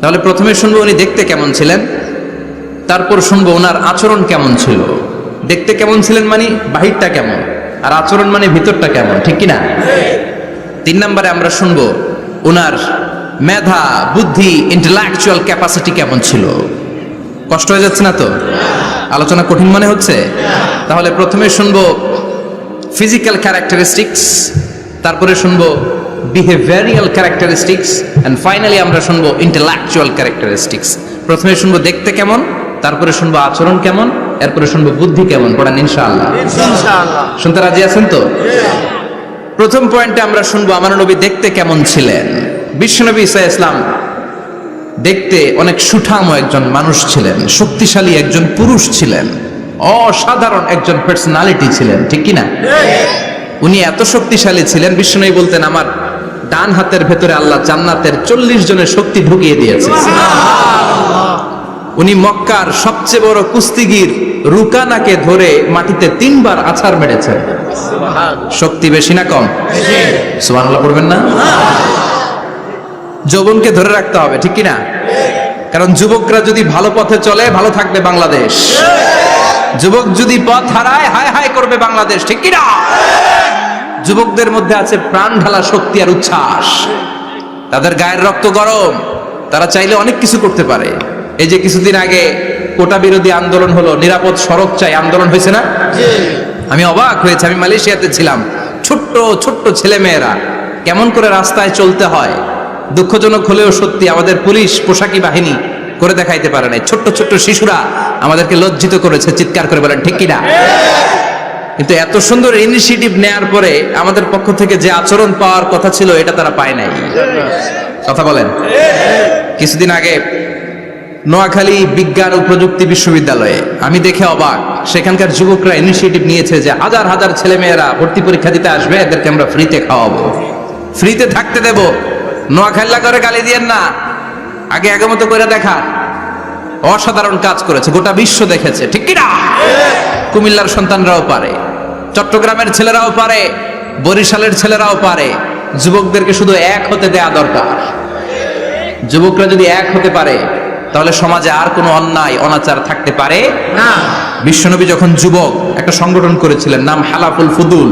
তাহলে প্রথমে শুনবো উনি দেখতে কেমন ছিলেন, তারপর শুনবো ওনার আচরণ কেমন ছিল। দেখতে কেমন ছিলেন মানে বাহিরটা কেমন, আর আচরণ মানে ভিতরটা কেমন, ঠিক কিনা? 3 নম্বরে আমরা শুনবো ওনার মেধা, বুদ্ধি, ইন্টেলেকচুয়াল ক্যাপাসিটি কেমন ছিল। কষ্ট হয়ে যাচ্ছে না তো? আলোচনা কঠিন মনে হচ্ছে? তাহলে প্রথমে শুনবো ফিজিক্যাল ক্যারেক্টারিস্টিক্স, তারপরে শুনবো বিহেভিয়ারিয়াল ক্যারেক্টারিস্টিক্স, এন্ড ফাইনালি আমরা শুনবো ইন্টেলেকচুয়াল ক্যারেক্টারিস্টিক্স। প্রথমে শুনবো দেখতে কেমন, তারপরে শুনবো আচরণ কেমন, এরপরে শুনবো বুদ্ধি কেমন। পড়েন ইনশাআল্লাহ। ইনশাআল্লাহ। শুনতে রাজি আছেন তো? প্রথম পয়েন্টে আমরা শুনবো আমার নবী দেখতে কেমন ছিলেন। বিশ্বনবী ঈসা ইসলাম দেখতে অনেক সুঠাম একজন মানুষ ছিলেন, শক্তিশালী একজন পুরুষ ছিলেন, অসাধারণ একজন পার্সোনালিটি ছিলেন, ঠিক কিনা? উনি এত শক্তিশালী ছিলেন, বিশ্বনবী বলতেন আমার ডান হাতের ভেতরে আল্লাহ জান্নাতের 40 জনের শক্তি ঢুকিয়ে দিয়েছে। উনি মক্কার সবচেয়ে বড় কুস্তিগির রুকানাকে ধরে মাটিতে 3 বার আছাড় মেরেছেন। শক্তি বেশি না কম? সুবহানাল্লাহ পড়বেন না? যৌবনকে ধরে রাখতে হবে, ঠিক কিনা? কারণ যুবকরা যদি ভালো পথে চলে ভালো থাকবে বাংলাদেশ, যুবক যদি পথ হারায় হায় হায় করবে বাংলাদেশ, ঠিক কিনা? যুবকদের মধ্যে আছে প্রাণ ঢালা শক্তি আর উচ্ছ্বাস, তাদের গায়ের রক্ত গরম, তারা চাইলে অনেক কিছু করতে পারে। এই যে কিছুদিন আগে কোটা বিরোধী আন্দোলন হলো, নিরাপদ সড়ক চাই আন্দোলন হয়েছে না? আমি অবাক হয়েছে, আমি মালয়েশিয়াতে ছিলাম, ছোট্ট ছোট্ট ছেলে মেয়েরা কেমন করে রাস্তায় চলতে হয়, দুঃখজনক হলেও সত্যি আমাদের পুলিশ পোশাকি বাহিনী করে দেখাইতে পারে নাই। ছোট্ট ছোট্ট শিশুরা আমাদেরকে লজ্জিত করেছে, চিৎকার করে বলেন ঠিক কিনা? কিন্তু এত সুন্দর ইনিশিয়েটিভ নেয়ার পরে আমাদের পক্ষ থেকে যে আচরণ পাওয়ার কথা ছিল এটা তারা পায় নাই। কথা বলেন। কিছুদিন আগে নোয়াখালী বিজ্ঞান ও প্রযুক্তি বিশ্ববিদ্যালয়ে আমি দেখে অবাক, সেখানকার যুবকরা ইনিশিয়েটিভ নিয়েছে যে হাজার হাজার ছেলে মেয়েরা ভর্তি পরীক্ষা দিতে আসবে, এদেরকে আমরা ফ্রিতে খাওয়াবো, ফ্রিতে থাকতে দেব। নোয়াখালী করে গালি দিয়েন না, আগে আগমত করে দেখা। অসাধারণ কাজ করেছে, গোটা বিশ্ব দেখেছে, ঠিক কিনা? কুমিল্লার সন্তানরাও পারে, চট্টগ্রামের ছেলেরাও পারে, বরিশালের ছেলেরাও পারে। যুবকদেরকে শুধু এক হতে দেয়া দরকার। যুবকরা যদি এক হতে পারে তাহলে সমাজে আর কোনো অন্যায় অনাচার থাকতে পারে না। বিশ্বনবী যখন যুবক একটা সংগঠন করেছিলেন, নাম হালাফুল ফুদুল।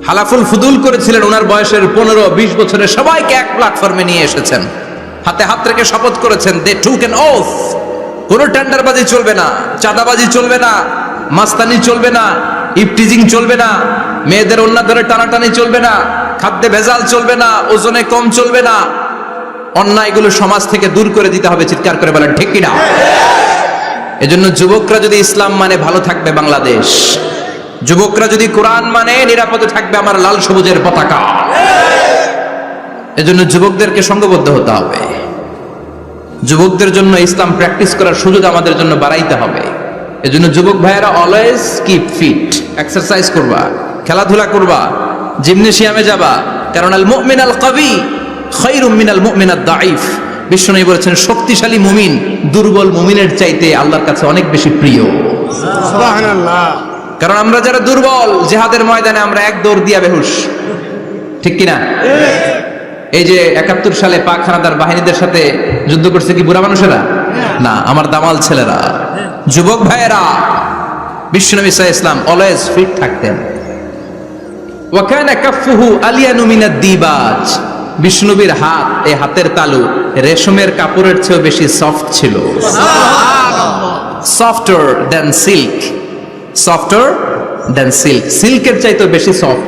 হালাফুল ফুদুল করেছিলেন, ওনার বয়সের 15-20 বছরের সবাইকে এক প্ল্যাটফর্মে নিয়ে এসেছেন, হাতে হাত রেখে শপথ করেছেন, দে টুক অ্যান ওথ, কোনো টেন্ডারবাজি চলবে না, চাঁদাবাজি চলবে না, মাস্তানি চলবে না, ইফটিজিং চলবে না, মেয়েদের ওন্না ধরে টানাটানি চলবে না, খাদ্যে ভেজাল চলবে না, ওজনে কম চলবে না, অন্যায়গুলো সমাজ থেকে দূর করে দিতে হবে। চিৎকার করে বলেন ঠিক কিনা? এজন্য যুবকরা যদি ইসলাম মানে ভালো থাকবে বাংলাদেশ, যুবকরা যদি কোরআন মানে নিরাপদে থাকবে আমার লাল সবুজের পতাকা। এজন্য যুবকদেরকে সংঘবদ্ধ হতে হবে, যুবকদের জন্য ইসলাম প্র্যাকটিস করার সুযোগ আমাদের জন্য বাড়াইতে হবে। এজন্য যুবক ভাইয়েরা অলওয়েজ কিপ ফিট, এক্সারসাইজ করবা, খেলাধুলা করবা, জিমনেশিয়ামে যাবা, কারণ আল মুমিন আল কবি খায়রুম মিনাল মুমিন আদ দাঈফ। বিশ্বনবী বলেছেন শক্তিশালী মুমিন দুর্বল মুমিনের চাইতে আল্লাহর কাছে অনেক বেশি প্রিয়। সুবহানাল্লাহ। কারণ আমরা যারা দুর্বল, জিহাদের ময়দানে আমরা এক দৌড় দিয়া বেহুশ, ঠিক কিনা? এই যে 71 সালে পাক হানাদার বাহিনীদের সাথে যুদ্ধ করছে কি বুড়া মানুষেরা? না, আমার দামাল ছেলেরা, যুবক ভাইয়েরা, বিশ্বনবী সাল্লাল্লাহু আলাইহি ওয়াসাল্লাম অলওয়েজ ফিট থাকতেন। ওয়া কানা কাফফুহু আলিয়ানু মিনাদ দিবাজ, বিষ্ণুবীর হাত, এই হাতের তালু রেশমের কাপড়ের চেয়েও বেশি সফট ছিল। Softer than silk, softer than silk, সিল্কের চাইতেও বেশি সফট।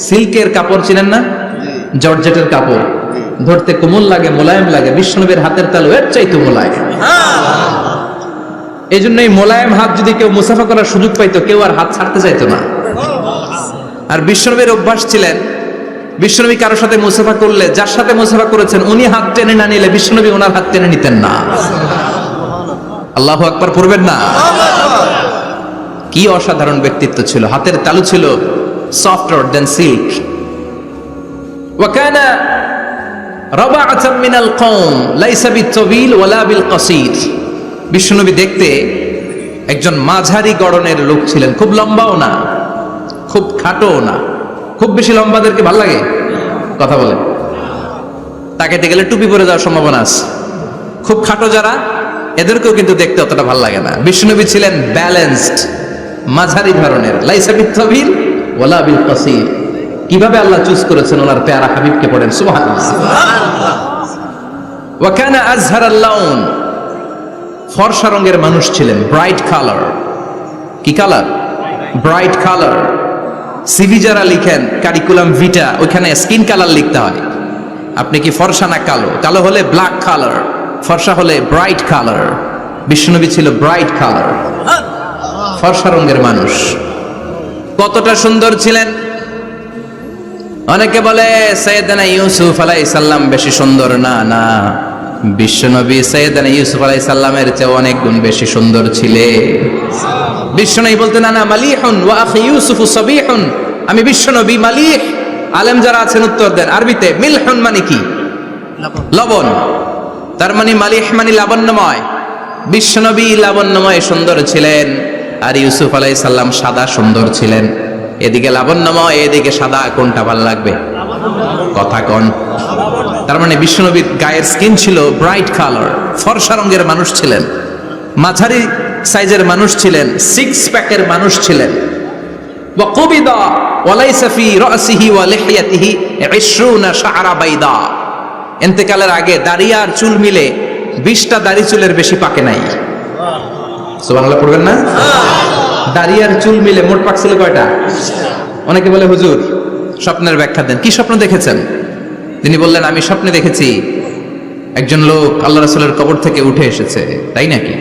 সিল্কের কাপড় চিনেন না? জর্জেটের কাপড়, ধরতে কোমল লাগে, মোলায়েম লাগে। বিষ্ণুবীর হাতের তালু এর চাইতে মোলায়েম। এই জন্য এই মোলায়েম হাত যদি কেউ মুসাফা করার সুযোগ পাইতো, কেউ আর হাত ছাড়তে চাইতো না। আর বিষ্ণুবীর অভ্যাস ছিলেন, বিশ্বনবী কারোর সাথে মুসাফা করলে, যার সাথে মুসাফা করেছেন উনি হাত টেনে না নিলে বিশ্বনবী ওনার হাত টেনে নিতেন না। আল্লাহু আকবার পড়বেন না? কি অসাধারণ ব্যক্তিত্ব ছিল, হাতের তালু ছিল সফটার দেন সিল্ক। ওয়া কানা রাবাআতাম মিনাল কওম লাইসা বিতাবিল ওয়ালা বিল কাসীর, বিশ্বনবী দেখতে একজন মাঝারি গড়নের লোক ছিলেন, খুব লম্বাও না খুব খাটোও না। খুব বেশি লম্বাদেরকে ভালো লাগে? কথা বলে তাকাইতে গেলে টুপি পরে যাওয়ার সম্ভাবনা আছে। খুব খাটো যারা, এদেরকেও কিন্তু দেখতে অতটা ভালো লাগে না। বিষ্ণুনবী ছিলেন ব্যালেন্সড, মাঝারি ধরনের, লাইসা বিতাবিল ওয়ালা বিল কাসীর। কিভাবে আল্লাহ চুজ করেছেন ওনার প্যারা হাবিবকে, পড়েন সুবহানাল্লাহ। ওয়া কানা আযহারাল লাউন, ফর্সা রঙের মানুষ ছিলেন, ব্রাইট কালার। কি কালার? Bright colour. সিভি যারা লিখেন কারিকুলাম ভিটা, ওইখানে স্কিন কালার লিখতে হয়। আপনি কি ফর্সা না কালো? কালো হলে ব্ল্যাক কালার, ফর্সা হলে ব্রাইট কালার। বিষ্ণুনবী ছিল ব্রাইট কালার, ফর্সা রঙের মানুষ। কতটা সুন্দর ছিলেন! অনেকে বলে সাইয়েদনা ইউসুফ আলাইহিস সালাম বেশি সুন্দর। না না, বিশ্বনবী সাইয়েদনা ইউসুফ আলাইহিস সালামের চেয়ে অনেক গুণ বেশি সুন্দর ছিলেন। বিশ্বনবী বলতেন আনা মালিহুন ওয়া আখি ইউসুফ সাবিহুন, আমি বিশ্বনবী মালিহ। আলেম যারা আছেন উত্তর দেন আরবিতে। মিলহুন মানে কি? লবণ। তার মানে মালিহ মানে লাবণ্যময়। বিশ্বনবী লাবণ্যময় সুন্দর ছিলেন, আর ইউসুফ আলাইহিস সালাম সাদা সুন্দর ছিলেন। এদিকে লাবণ্যময়, এদিকে সাদা, কোনটা ভালো লাগবে? কথা কোন? তার মানে বিশ্বনবীর গায়ের স্কিন ছিল ব্রাইট কালার, ফর্সা রঙের মানুষ ছিলেন, মাঝারি সাইজের মানুষ ছিলেন, সিক্স প্যাকের মানুষ ছিলেন। ওয়া কুবিদা ওয়া লাইসা ফি রাসিহি ওয়া লিহিয়াতিহি 20 শা'রা বাইদা, ইন্তেকালের আগে দাড়ি আর চুল মিলে 20টা দাড়ি চুলের বেশি পাকে নাই। সুবহানাল্লাহ পড়বেন না? দাড়ি আর চুল মিলে মোট পাকছিল কয়টা? অনেকে বলে হুজুর স্বপ্নের ব্যাখ্যা দেন। কি স্বপ্ন দেখেছেন? তিনি বললেন আমি স্বপ্নে দেখেছি একজন লোক আল্লাহ রাসূলের কবর থেকে উঠে এসেছে। তাই নাকি?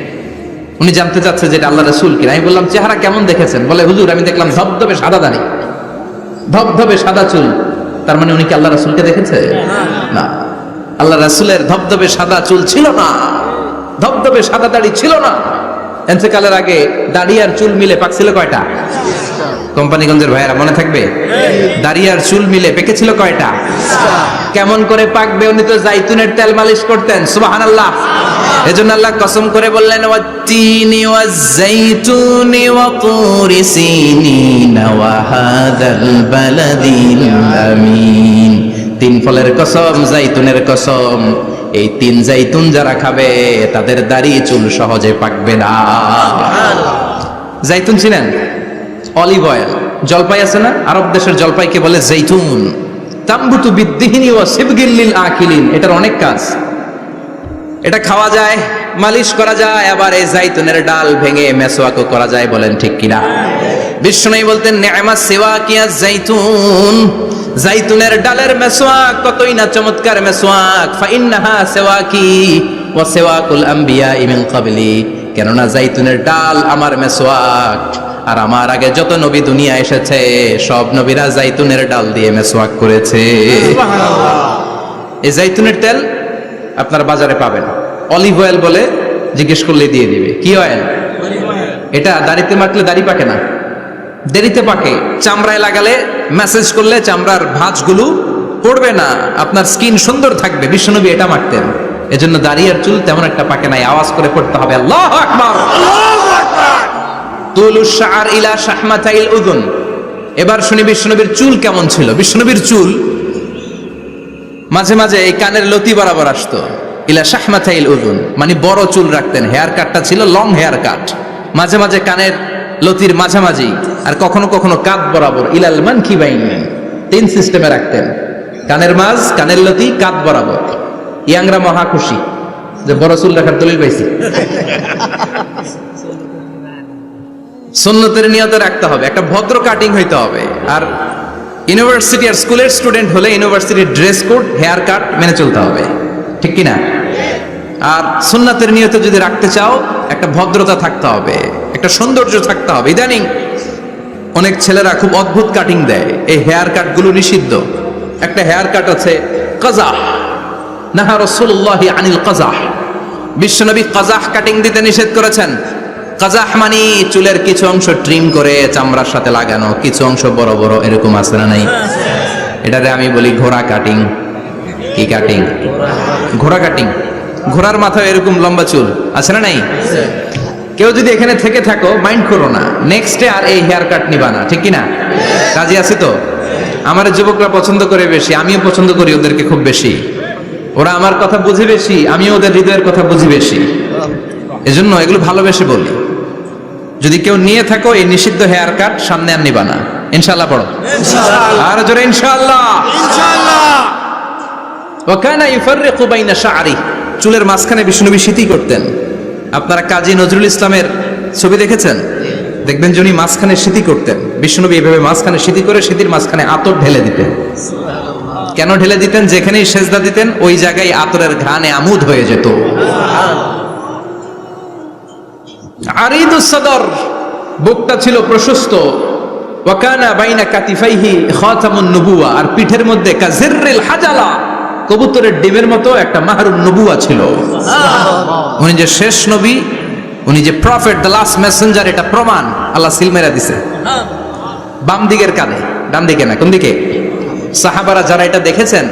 উনি জানতে চাচ্ছে যে এটা আল্লাহ রাসূল কিনা। আমি বললাম চেহারা কেমন দেখেছেন? বলে হুজুর আমি দেখলাম ধবধবে সাদা দাড়ি, ধবধবে সাদা চুল। তার মানে উনি কি আল্লাহ রাসূলকে দেখেছে? না, আল্লাহ রাসূলের ধবধবে সাদা চুল ছিল না, ধবধবে সাদা দাড়ি ছিল না। ইন্তেকালের আগে দাড়ি আর চুল মিলে পাকছিল কয়টা? কোম্পানিগঞ্জের ভাইয়েরা মনে থাকবে? দাড়ি আর চুল মিলে পেকেছিল কয়টা? কেমন করে পাকবে? উনি তো জাইতুনের তেল মালিশ করতেন। সুবহানাল্লাহ। এজন্য আল্লাহ কসম করে বললেন ওয়াত-তিনি ওয়াজ-জাইতুনি ওয়া তুরি সিনিন ওয়া হাদাল বালাদিল আমিন। তিন ফলের কসম, জাইতুনের কসম। এই তিন জাইতুন যারা খাবে তাদের দাড়ি চুল সহজে পাকবে না। জাইতুন চিনেন? Olive oil. জলপাই আছে না? আরব দেশের জলপাইকে বলে জাইতুন। তামবুতু বিদ্দিহিনি ওয়া সিবগিল লিল আকিলিন। এটার অনেক কাজ। এটা খাওয়া যায়, মালিশ করা যায়, আবার এই জাইতুনের ডাল ভেঙে মেসওয়াকও করা যায়। বলেন ঠিক কিনা? বিষ্ণুই বলতেন নি'মাস সিওয়াকিয়া জাইতুন, জাইতুনের ডালের মেসওয়াক কতই না চমৎকার মেসওয়াক। ফাইন্নাহা সিওয়াকি ওয়া সিওয়াকুল আমবিয়া মিন ক্বাবলি, কেননা জাইতুনের ডাল আমার মেসওয়াক, আর আমার আগে যত নবী দুনিয়া এসেছে সব নবীরা জাইতুনের ডাল দিয়ে মেসওয়াক করেছে। এই জাইতুনের তেল আপনার বাজারে পাবেন। অলিভ অয়েল বলে জিজ্ঞেস করলে দিয়ে দিবে। কি অয়েল? এটা দাড়িতে মাখলে দাড়ি পাকে না, দেরিতে পাকে। চামড়ায় লাগালে ম্যাসেজ করলে চামড়ার ভাঁজগুলো পড়বে না, আপনার স্কিন সুন্দর থাকবে। বিশ্বনবী এটা মাখতেন, এজন্য দাড়ি আর চুল তেমন একটা পাকে নাই। আওয়াজ করে পড়তে হবে আল্লাহু আকবার। তুলুশ শা'r ইলা শাহমাতাইল উযুন। এবার শুনি বিশ্বনবীর চুল কেমন ছিল। বিশ্বনবীর চুল মাঝে মাঝে এই কানের লতি বরাবর আসতো। ইলা শাহমাতাইল উযুন, মানে বড় চুল রাখতেন। হেয়ার কাটটা ছিল লং হেয়ার কাট, মাঝে মাঝে কানের লতির মাঝামাঝি, আর কখনো কখনো কাঁধ বরাবর। ইলাল মানকিবাইন, 3 সিস্টেমে রাখতেন, কানের মাঝ, কানের লতি, কাঁধ বরাবর। ইয়াংরা মহা খুশি যে বড় চুল রাখার দলিল পাইছি। সুন্নতের নিয়তে রাখতে হবে, একটা ভদ্র কাটিং হইতে হবে। আর ইউনিভার্সিটি আর স্কুলের স্টুডেন্ট হলে ইউনিভার্সিটির ড্রেস কোড, হেয়ার কাট মেনে চলতে হবে, ঠিক কিনা? আর সুন্নাতের নিয়তে যদি রাখতে চাও, একটা ভদ্রতা থাকতে হবে, একটা সৌন্দর্য থাকতে হবে। ইদানিং অনেক ছেলেরা খুব অদ্ভুত কাটিং দেয়, এই হেয়ার কাট গুলো নিষিদ্ধ। একটা হেয়ার কাট আছে কাজাহ, নাহা রাসূলুল্লাহি আনিল কাজাহ, বিশ্বনবী কাজাহ কাটিং দিতে নিষেধ করেছেন। কাজাহ মানে চুলের কিছু অংশ ট্রিম করে চামড়ার সাথে লাগানো, কিছু অংশ বড় বড়, এরকম আছে না নাই? এটারে আমি বলি ঘোড়া কাটিং। কি কাটিং? ঘোড়া কাটিং। ঘোড়ার মাথায় এরকম লম্বা চুল আছে না নাই? কেউ যদি এখানে থেকে থাকো, মাইন্ড করো না, নেক্সটে আর এই হেয়ার কাট নিবা না, ঠিক কিনা? কাজে আছি তো। আমার যুবকরা পছন্দ করে বেশি, আমিও পছন্দ করি ওদেরকে খুব বেশি। ওরা আমার কথা বুঝে বেশি, আমিও ওদের হৃদয়ের কথা বুঝি বেশি, এজন্য এগুলো ভালোবেসে বলি। যদি কেউ নিয়ে থাকো এই নিষিদ্ধ হেয়ার কাট, সামনে আর নিবা না, ইনশাআল্লাহ পড়ো। আর জোরে ইনশাআল্লাহ। ওয়া কানা ইউফাররিকু বাইনা শা'রি, চুলের মাঝখানে বিষ্ণুনবী সিঁথি করতেন। আপনারা কাজী নজরুল ইসলামের ছবি দেখেছেন? দেখবেন যে উনি মাঝখানে সিঁথি করতেন। বিষ্ণুনবী এভাবে মাঝখানে সিঁথি করে সিঁথির মাঝখানে আতর ঢেলে দিতেন। কেন ঢেলে দিতেন? যেখানেই সেজদা দিতেন ওই জায়গায় আতরের ঘ্রাণে আমুদ হয়ে যেত। আরিদুস সদর, বুকটা ছিল প্রশস্ত। ওয়া কানা বাইনা কাতিফাইহি খাতামুন নবুওয়া, আর পিঠের মধ্যে কাজিররিল হাজালা, কবুতরের ডিমের মতো একটা মাহরুন নবুওয়া ছিল। উনি যে শেষ নবী, উনি যে প্রফেট, দ্য লাস্ট মেসেঞ্জার, এটা প্রমাণ আল্লাহ সিল মেরা দিছে। বাম দিকের কাঁধে, ডান দিকে না। কোন দিকে? সাহাবারা যারা এটা দেখেছেন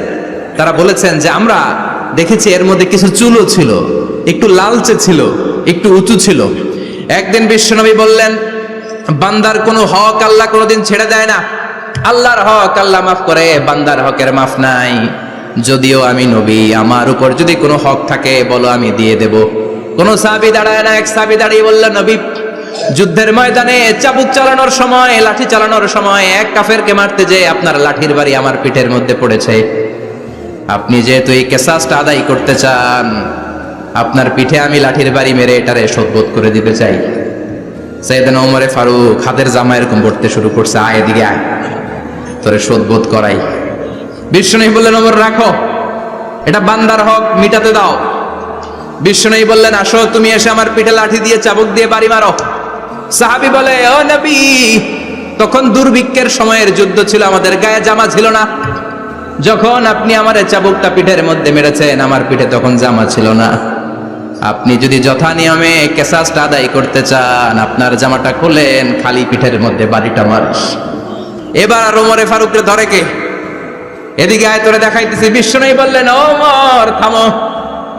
তারা বলেছেন যে আমরা দেখেছি এর মধ্যে কিছু চুলও ছিল, একটু লালচে ছিল, একটু উঁচু ছিল। একদিন বিশ্বনবী বললেন, বান্দার কোনো হক আল্লাহ কোনোদিন ছেড়ে দেয় না। আল্লাহর হক আল্লাহ মাফ করে, বান্দার হকের মাফ নাই। যদিও আমি নবী, আমার উপর যদি কোনো হক থাকে বলো, আমি দিয়ে দেব। কোন সাহাবী দাঁড়ায় না। এক সাহাবী দাঁড়িয়ে বললেন, নবী, যুদ্ধের ময়দানে চাবুক চালানোর সময়, লাঠি চালানোর সময় এক কাফেরকে মারতে যেয়ে আপনার লাঠির বাড়ি আমার পিঠের মধ্যে পড়েছে। আপনি যেহেতু এই কেসাসটা আদায় করতে চান, আপনার পিঠে আমি লাঠির বাড়ি মেরে এটারে শোধবোধ করে দিতে চাই। সাইয়েদনা ওমরে ফারুক হাতের জামা এরকম পড়তে শুরু করছে, আয় এদিকে আয়, তোরে শোধবোধ করাই। বিশ্বনবী বললেন, ওমর রাখো, এটা বান্দার হক, মিটাতে দাও। বিশ্বনবী বললেন, আসো তুমি এসে আমার পিঠে লাঠি দিয়ে চাবুক দিয়ে বাড়ি মারো। সাহাবী বলে, ও নবী, তখন দুর্ভিক্ষের সময়ের যুদ্ধ ছিল, আমাদের গায়ে জামা ছিল না। যখন আপনি আমার চাবুকটা পিঠের মধ্যে মেরেছেন, আমার পিঠে তখন জামা ছিল না। আপনি যদি যথা নিয়মে কেসাসটা আদায় করতে চান, আপনার জামাটা খুলেন, খালি পিঠের মধ্যে বাড়িটা মারিস। এবার ওমরে ফারুককে ধরে কে? এদিকে আয়, তোরে দেখাইতেছি। বিশ্বনবী বললেন, ওমর থামো,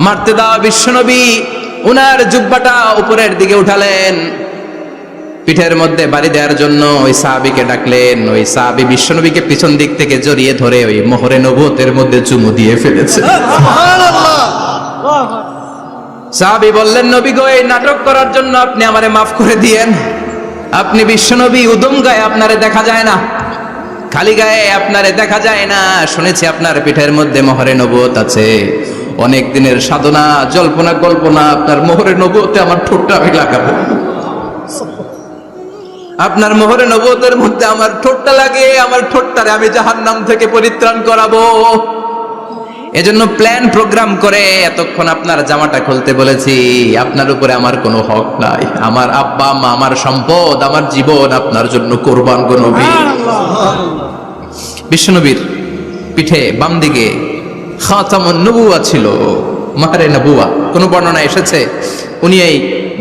মারতে দাও। বিশ্বনবী উনার জুব্বাটা উপরের দিকে উঠালেন, পিঠের মধ্যে বাড়ি দেওয়ার জন্য ওই সাহাবীকে ডাকলেন। ওই সাহাবী বিশ্বনবীকে পিছন দিক থেকে জড়িয়ে ধরে ওই মোহরে নবুয়তের মধ্যে চুমু দিয়ে ফেলেছে। সাহাবী বললেন, নবী গো, এই নাটক করার জন্য আপনি আমারে মাফ করে দিয়েন। আপনি বিশ্বনবী, উদম গায়ে আপনারে দেখা যায় না, খালি গায়ে আপনারে দেখা যায় না। শুনেছি আপনার পিঠের মধ্যে মোহরে নবুয়ত আছে। অনেক দিনের সাধনা, জল্পনা কল্পনা, আপনার মোহরে নবুয়তে আমার ঠোঁটটা আমি লাগাবো। আপনার মোহরে নবুয়তের মধ্যে আমার ঠোঁটটা লাগে, আমার ঠোঁটটারে আমি জাহান্নাম থেকে পরিত্রাণ করাবো। এজন্য প্ল্যান প্রোগ্রাম করে এতক্ষণ আপনার জামাটা খুলতে বলেছি। আপনার উপরে আমার কোনো হক নাই। আমার আব্বা মা, আমার সম্পদ, আমার জীবন আপনার জন্য কোরবান গো নবী। বিশ্বনবীর পিঠে বাম দিকে খাতামুন নবুওয়া ছিল, মাহরে নবুওয়া। কোন বর্ণনা এসেছে উনি এই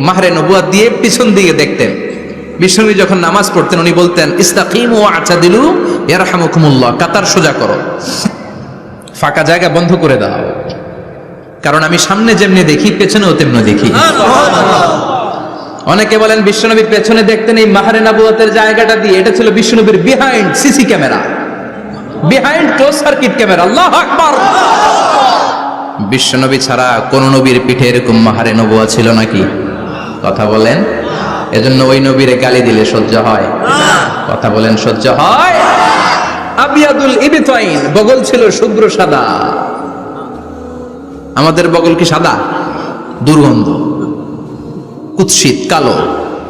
মাহরে নবুওয়া দিয়ে পিছন দিকে দেখতেন। বিশ্বনবী যখন নামাজ পড়তেন উনি বলতেন, ইস্তাকিমু ওয়া আ'তাদিলু ইয়ারহামুকুমুল্লাহ, কাতার সোজা করো, ফাঁকা জায়গা বন্ধ করে দাও, কারণ আমি সামনে যেমনি দেখি পেছনেও তেমনি দেখি। অনেকে বলেন বিশ্বনবী পেছনে দেখতেন এই মাহরে নবুয়তের জায়গাটা দিয়ে। এটা ছিল বিশ্বনবীর behind CC camera, behind close circuit camera. আল্লাহু আকবার। বিশ্বনবী ছাড়া কোন নবীর পিঠে এরকম মাহারে নবুয়া ছিল নাকি? কথা বলেন। এজন্য ওই নবীরে গালি দিলে সহ্য হয়? কথা বলেন, সহ্য হয়? আবিয়াদুল ইবতাইন, বগল ছিল শুভ্র সাদা। আমাদের বগল কি সাদা? দুর্গন্ধ, কুৎসিত, কালো,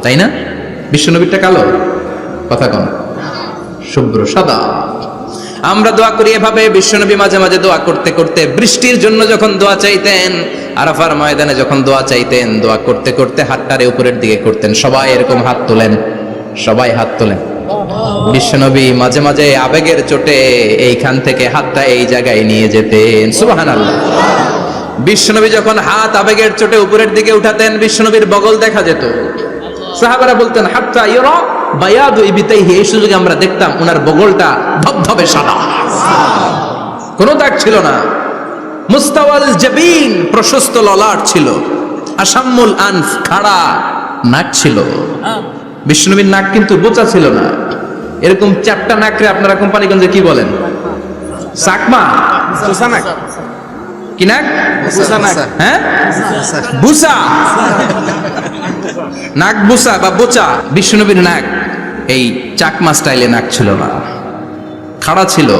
তাই না? বিশ্বনবীরটা কালো? কথা কন, শুভ্র সাদা। আমরা দোয়া করি এভাবে। বিশ্বনবী মাঝে মাঝে দোয়া করতে করতে, বৃষ্টির জন্য যখন দোয়া চাইতেন, আরাফার ময়দানে যখন দোয়া চাইতেন, দোয়া করতে করতে হাতটারে উপরের দিকে করতেন। সবাই এরকম হাত তোলেন, সবাই হাত তোলেন। বিশ্বনবী মাঝে মাঝে আবেগের চোটে এইখান থেকে হাতটা এই জায়গায় নিয়ে যেতেন। সুবহানাল্লাহ। বিশ্বনবী যখন হাত আবেগের চোটে উপরের দিকে উঠাতেন, বিশ্বনবীর বগল দেখা যেত। সাহাবারা বলতেন হাত্তা ইউরা বায়াদু ইবতাইহি, এই সুযোগে আমরা দেখতাম ওনার বগলটা ধবধবে সাদা, কোনো দাগ ছিল না। মুস্তাওয়াল জাবিন, প্রশস্ত ললাট ছিল। আসাম্মুল আনফ, খাড়া নাক ছিল। বিশ্বনবীর নাক কিন্তু বোচা ছিল না। এরকম চারটা নাকরে আপনারা কোম্পানিগঞ্জে কি বলেন? চাকমা, কি নাক? হ্যাঁ, বুসা, নাক বুসা বা বোচা। বিশ্বনবীর নাক এই চাকমা স্টাইলে নাক ছিল না, খাড়া ছিল,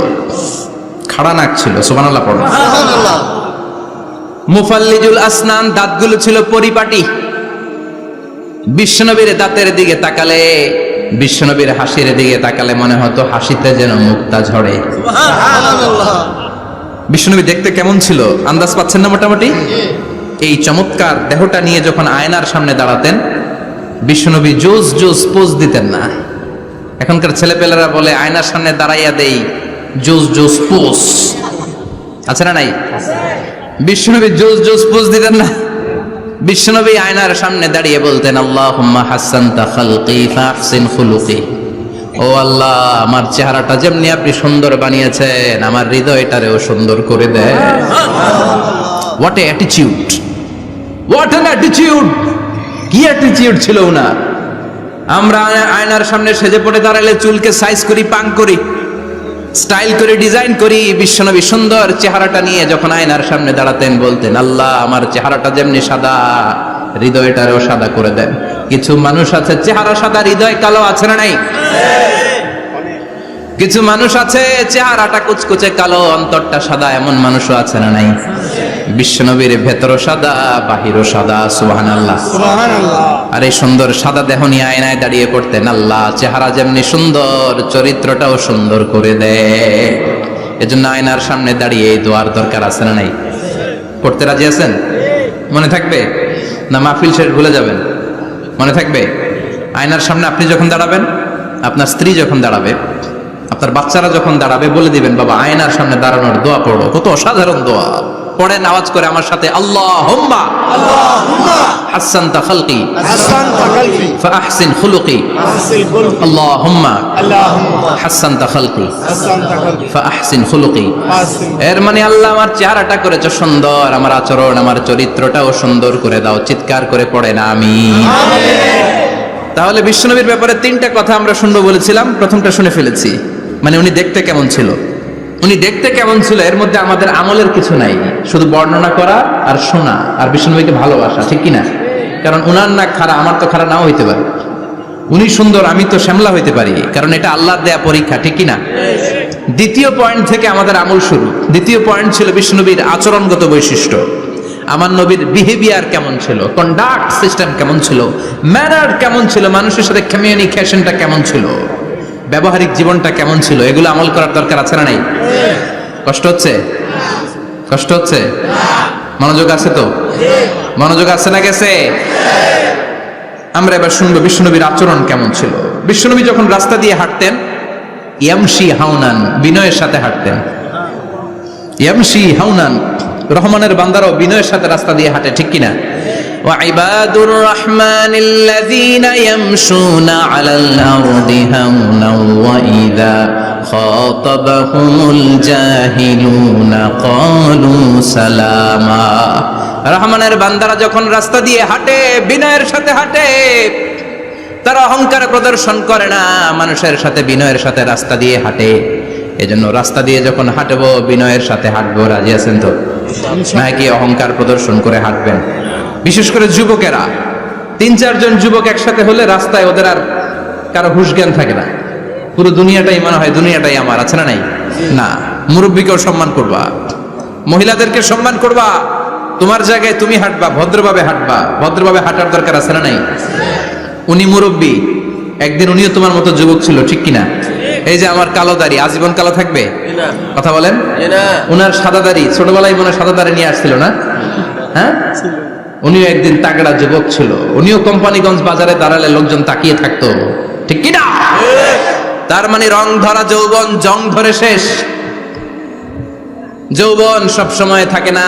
খাড়া নাক ছিল। সুবহানাল্লাহ পড়ুন। মুফাল্লিজুল আসনান, দাঁতগুলো ছিল পরিপাটি। বিশ্বনবীর দাঁতের দিকে তাকালে, বিশ্বনবীর হাসির দিকে তাকালে মনে হতো হাসিতে যেন মুক্তা ঝরে। বিশ্বনবী দেখতে কেমন ছিল আন্দাজ পাচ্ছেন না মোটামুটি? এই চমৎকার দেহটা নিয়ে যখন আয়নার সামনে দাঁড়াতেন, বিশ্বনবী জোস জোস পোজ দিতেন না। এখনকার ছেলেপেলেরা বলে আয়নার সামনে দাঁড়াইয়া দেই জোস জোস পোজ, আছে না নাই? বিশ্বনবী জোস জোস পোজ দিতেন না। বিশ্বনবী আয়নার সামনে দাঁড়িয়ে বলতেন আল্লাহুম্মা হাসানতা খালকি ফাহসিন খুলুকি, ও আল্লাহ, আমার চেহারাটা যেমনি আপনি সুন্দর বানিয়েছেন, আমার হৃদয়টারেও সুন্দর করে দেন। What a attitude, what an attitude! কি অ্যাটিটিউড ছিল ওনার! আমরা আয়নার সামনে সেজে পড়ে দাঁড়ালে চুলকে সাইজ করি, পাং করি, স্টাইল করে, ডিজাইন করি। বিশ্বনবী সুন্দর চেহারাটা নিয়ে যখন আয়নার সামনে দাঁড়াতেন বলতেন আল্লাহ, আমার চেহারাটা যেমনি সাদা, হৃদয়টারেও সাদা করে দেন। কিছু মানুষ আছে চেহারা সাদা, হৃদয় কালো, আছে না নাই? কিছু মানুষ আছে চেহারাটা কুচকুচে কালো, অন্তরটা সাদা, এমন মানুষও আছে না নাই? বিশ্বনবীর ভেতরও সাদা, বাহিরও সাদা। সুবহানাল্লাহ, সুবহানাল্লাহ। আর এই সুন্দর সাদা দেহ নিয়ে আয়নায় দাঁড়িয়ে পড়তেন আল্লাহ, চেহারা যেমনি সুন্দর, চরিত্রটাও সুন্দর করে দেয়। এজন্য আয়নার সামনে দাঁড়িয়ে এই দোয়ার দরকার আছে না নাই? পড়তে রাজি আছেন? মনে থাকবে না মাহফিল শেষ ভুলে যাবেন? মনে থাকবে? আয়নার সামনে আপনি যখন দাঁড়াবেন, আপনার স্ত্রী যখন দাঁড়াবে, আপনার বাচ্চারা যখন দাঁড়াবে, বলে দিবেন বাবা আয়নার সামনে দাঁড়ানোর দোয়া পড়ো। কত অসাধারণ দোয়া! পড়েন আওয়াজ করে আমার সাথে, আল্লাহুম্মা হাসানতা খালকি ফাহসিন খুলুকি, আল্লাহুম্মা হাসানতা খালকি ফাহসিন খুলুকি। এর মানে আল্লাহ, আমার চেহারাটা করেছো সুন্দর, আমার আচরণ, আমার চরিত্রটাও সুন্দর করে দাও। চিৎকার করে পড়েন আমিন। তাহলে বিশ্বনবীর ব্যাপারে তিনটা কথা আমরা শুনবো বলেছিলাম, প্রথমটা শুনে ফেলেছি। মানে উনি দেখতে কেমন ছিল, উনি দেখতে কেমন ছিল, এর মধ্যে আমাদের আমলের কিছু নাই, শুধু বর্ণনা করা আর শোনা আর বিশ্বনবীকে ভালোবাসা, ঠিক কিনা? কারণ উনার না খাড়া, আমার তো খাড়া নাও হইতে পারে। উনি সুন্দর, আমি তো শ্যামলা হইতে পারি, কারণ এটা আল্লাহর দেয়া পরীক্ষা, ঠিক কিনা? দ্বিতীয় পয়েন্ট থেকে আমাদের আমল শুরু। দ্বিতীয় পয়েন্ট ছিল বিশ্বনবীর আচরণগত বৈশিষ্ট্য। আমার নবীর বিহেভিয়ার কেমন ছিল, কন্ডাক্ট সিস্টেম কেমন ছিল, ম্যানার কেমন ছিল, মানুষের সাথে কমিউনিকেশনটা কেমন ছিল, ব্যবহারিক জীবনটা কেমন ছিল, এগুলো আমল করার দরকার আছে না নাই? কষ্ট হচ্ছে? কষ্ট হচ্ছে? মনোযোগ আছে তো? মনোযোগ আছে না গেছে? আমরা এবার শুনবো বিশ্বনবীর আচরণ কেমন ছিল। বিশ্বনবী যখন রাস্তা দিয়ে হাঁটতেন, ইয়ামশি হাউনান, বিনয়ের সাথে হাঁটতেন। ইয়ামশি হাউনান, রহমানের বান্দারাও বিনয়ের সাথে রাস্তা দিয়ে হাঁটে, ঠিক কিনা? وعباد الرحمن الذين يمشون على الأرض هونا وإذا خاطبهم الجاهلون قالوا سلاما। রহমানের বান্দারা যখন রাস্তা দিয়ে হাঁটে, বিনয়ের সাথে হাঁটে, তারা অহংকার প্রদর্শন করে না, মানুষের সাথে বিনয়ের সাথে রাস্তা দিয়ে হাঁটে। এজন্য রাস্তা দিয়ে যখন হাঁটবো বিনয়ের সাথে হাঁটবো। রাজি আছেন তো? নাকি অহংকার প্রদর্শন করে হাঁটবেন? বিশেষ করে যুবকেরা, 3-4 জন যুবক একসাথে হলে রাস্তায় ওদের আর কারো হুঁশ জ্ঞান থাকে না, পুরো দুনিয়াটাই মনে হয় দুনিয়াটাই আমার, আছে না নাই? না, মুরব্বীকেও সম্মান করবা, মহিলাদেরকে সম্মান করবা, তোমার জায়গায় তুমি হাঁটবা, ভদ্রভাবে হাঁটবা, ভদ্রভাবে হাঁটার দরকার আছে না নাই? উনি মুরব্বী, একদিন উনিও তোমার মতো যুবক ছিল, ঠিক কিনা? এই যে আমার কালো দাড়ি আজীবন কালো থাকবে? কথা বলেন। উনার সাদা দাড়ি ছোটবেলায় মনে সাদা দাড়ি নিয়ে আসছিল না? হ্যাঁ, উনিও একদিন তাগড়া যুবক ছিল, উনিও কোম্পানিগঞ্জ বাজারে দাঁড়ালে লোকজন তাকিয়ে থাকতো, ঠিক কিনা? তার মানে রং ধরা যৌবন জং ধরে শেষ। যৌবন সব সময় থাকে না,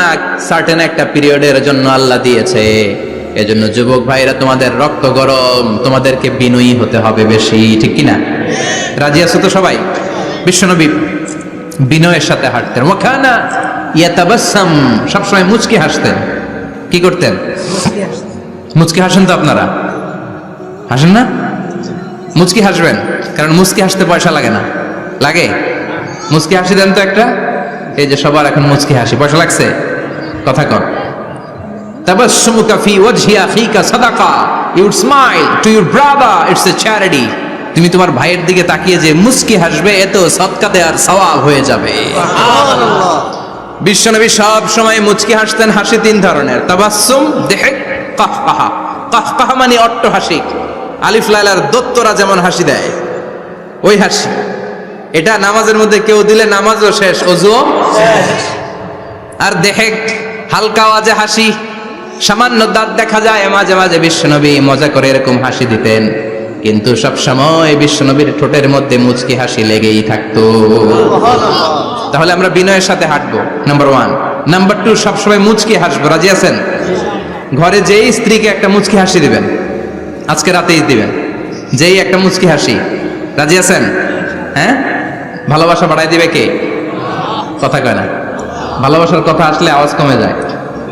সার্টেন একটা পিরিয়ডের জন্য আল্লাহ দিয়েছে। এজন্য যুবক ভাইরা, তোমাদের রক্ত গরম, তোমাদেরকে বিনয়ী হতে হবে বেশি, ঠিক কিনা? রাজি আছো তো সবাই? বিশ্বনবী বিনয়ের সাথে হাঁটতেন। ওয়াকানা ইয়াতাবাসসাম, সবসময় মুচকি হাসতেন। কি করতেন? মুচকি হাসেন তো আপনারা? হাসেন না? মুচকি হাসবেন, কারণ মুচকি হাসতে পয়সা লাগে না। লাগে? মুচকি হাসি দেন তো একটা। এই যে সবার এখন মুচকি হাসি, পয়সা লাগছে? কথা কর। তাবাসসুমুকা ফি ওয়াজহি আখিকা সাদাকা, you smile to your brother, it's a charity. তুমি তোমার ভাইয়ের দিকে তাকিয়ে যে মুচকি হাসবে, এত সদকা দেওয়ার সওয়াব হয়ে যাবে। সুবহানাল্লাহ। বিশ্বনবী সব সময় মুচকি হাসতেন। হাসি 3 ধরনের, তাবাসসুম, দিহক, কাহকাহা। কাহকাহা মানে অট্ট হাসি, আলিফ লাইলার দত্তরা যেমন হাসি দেয় ওই হাসি। এটা নামাজের মধ্যে কেউ দিলে নামাজও শেষ, ওযুও শেষ। আর দিহক, হালকা আওয়াজে হাসি, সামান্য দাঁত দেখা যায় মাঝে মাঝে। বিশ্বনবী মজা করে এরকম হাসি দিতেন, কিন্তু সব সময় বিশ্বনবীর ঠোঁটের মধ্যে মুচকি হাসি লেগেই থাকতো। তাহলে আমরা বিনয়ের সাথে হাঁটবো, নাম্বার 1। নাম্বার 2, সবসময় মুচকি হাসবো। রাজি আছেন? ঘরে যেই স্ত্রীকে একটা মুচকি হাসি দিবেন, আজকে রাতেই দিবেন, যেই একটা মুচকি হাসি। রাজি আছেন? হ্যাঁ, ভালোবাসা বাড়াই দিবে কে? কথা কয় না। ভালোবাসার কথা আসলে আওয়াজ কমে যায়।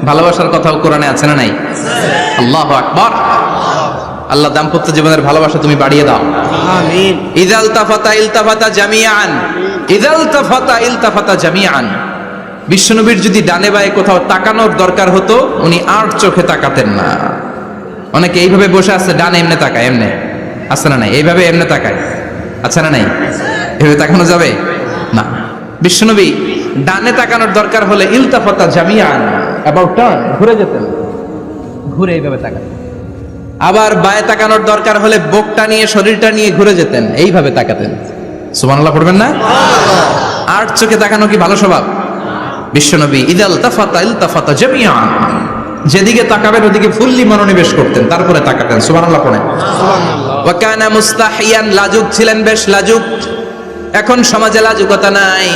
ভালোবাসার কথাও কোরআনে আছে না নাই? আল্লাহু আকবার। আল্লাহ দাম্পত্য জীবনের ভালোবাসা তুমি বাড়িয়ে দাও, আমিন। ইযাল তাফাতা ইলতাফাতা জামিআন, ইযাল তাফাতা ইলতাফাতা জামিআন। বিশ্বনবীর যদি ডানে বায়ে কোথাও তাকানোর দরকার হতো, উনি আর চোখে তাকাতেন না। অনেকে এইভাবে বসে আছে, ডানে এমনে তাকায়, এমনে আছে না নাই? এইভাবে এমনে তাকায়, আছে না নাই? এভাবে তাকানো যাবে না। বিশ্বনবী ডানে তাকানোর দরকার হলে ইলতাফাতা জামিআন, অ্যাবাউট টার্ন, ঘুরে যেতেন, ঘুরে এইভাবে তাকাতেন। আবার বায়ে তাকানোর দরকার হলে বুকটা নিয়ে, শরীরটা নিয়ে ঘুরে যেতেন, এইভাবে তাকাতেন। সুবহানাল্লাহ পড়বেন না? আর চোখে তাকানো কি ভালো স্বভাব? বিশ্বনবী ইদাল তাফাতা ইলতাফাতা জামিআন, যেদিকে তাকাবেন ওদিকে ফুললি মনোনিবেশ করতেন, তারপরে তাকাতেন। সুবহানাল্লাহ পড়েন। সুবহানাল্লাহ। ওয়া কানা মুস্তাহিয়ান, লাজুক ছিলেন, বেশ লাজুক। এখন সমাজে লাজুকতা নাই,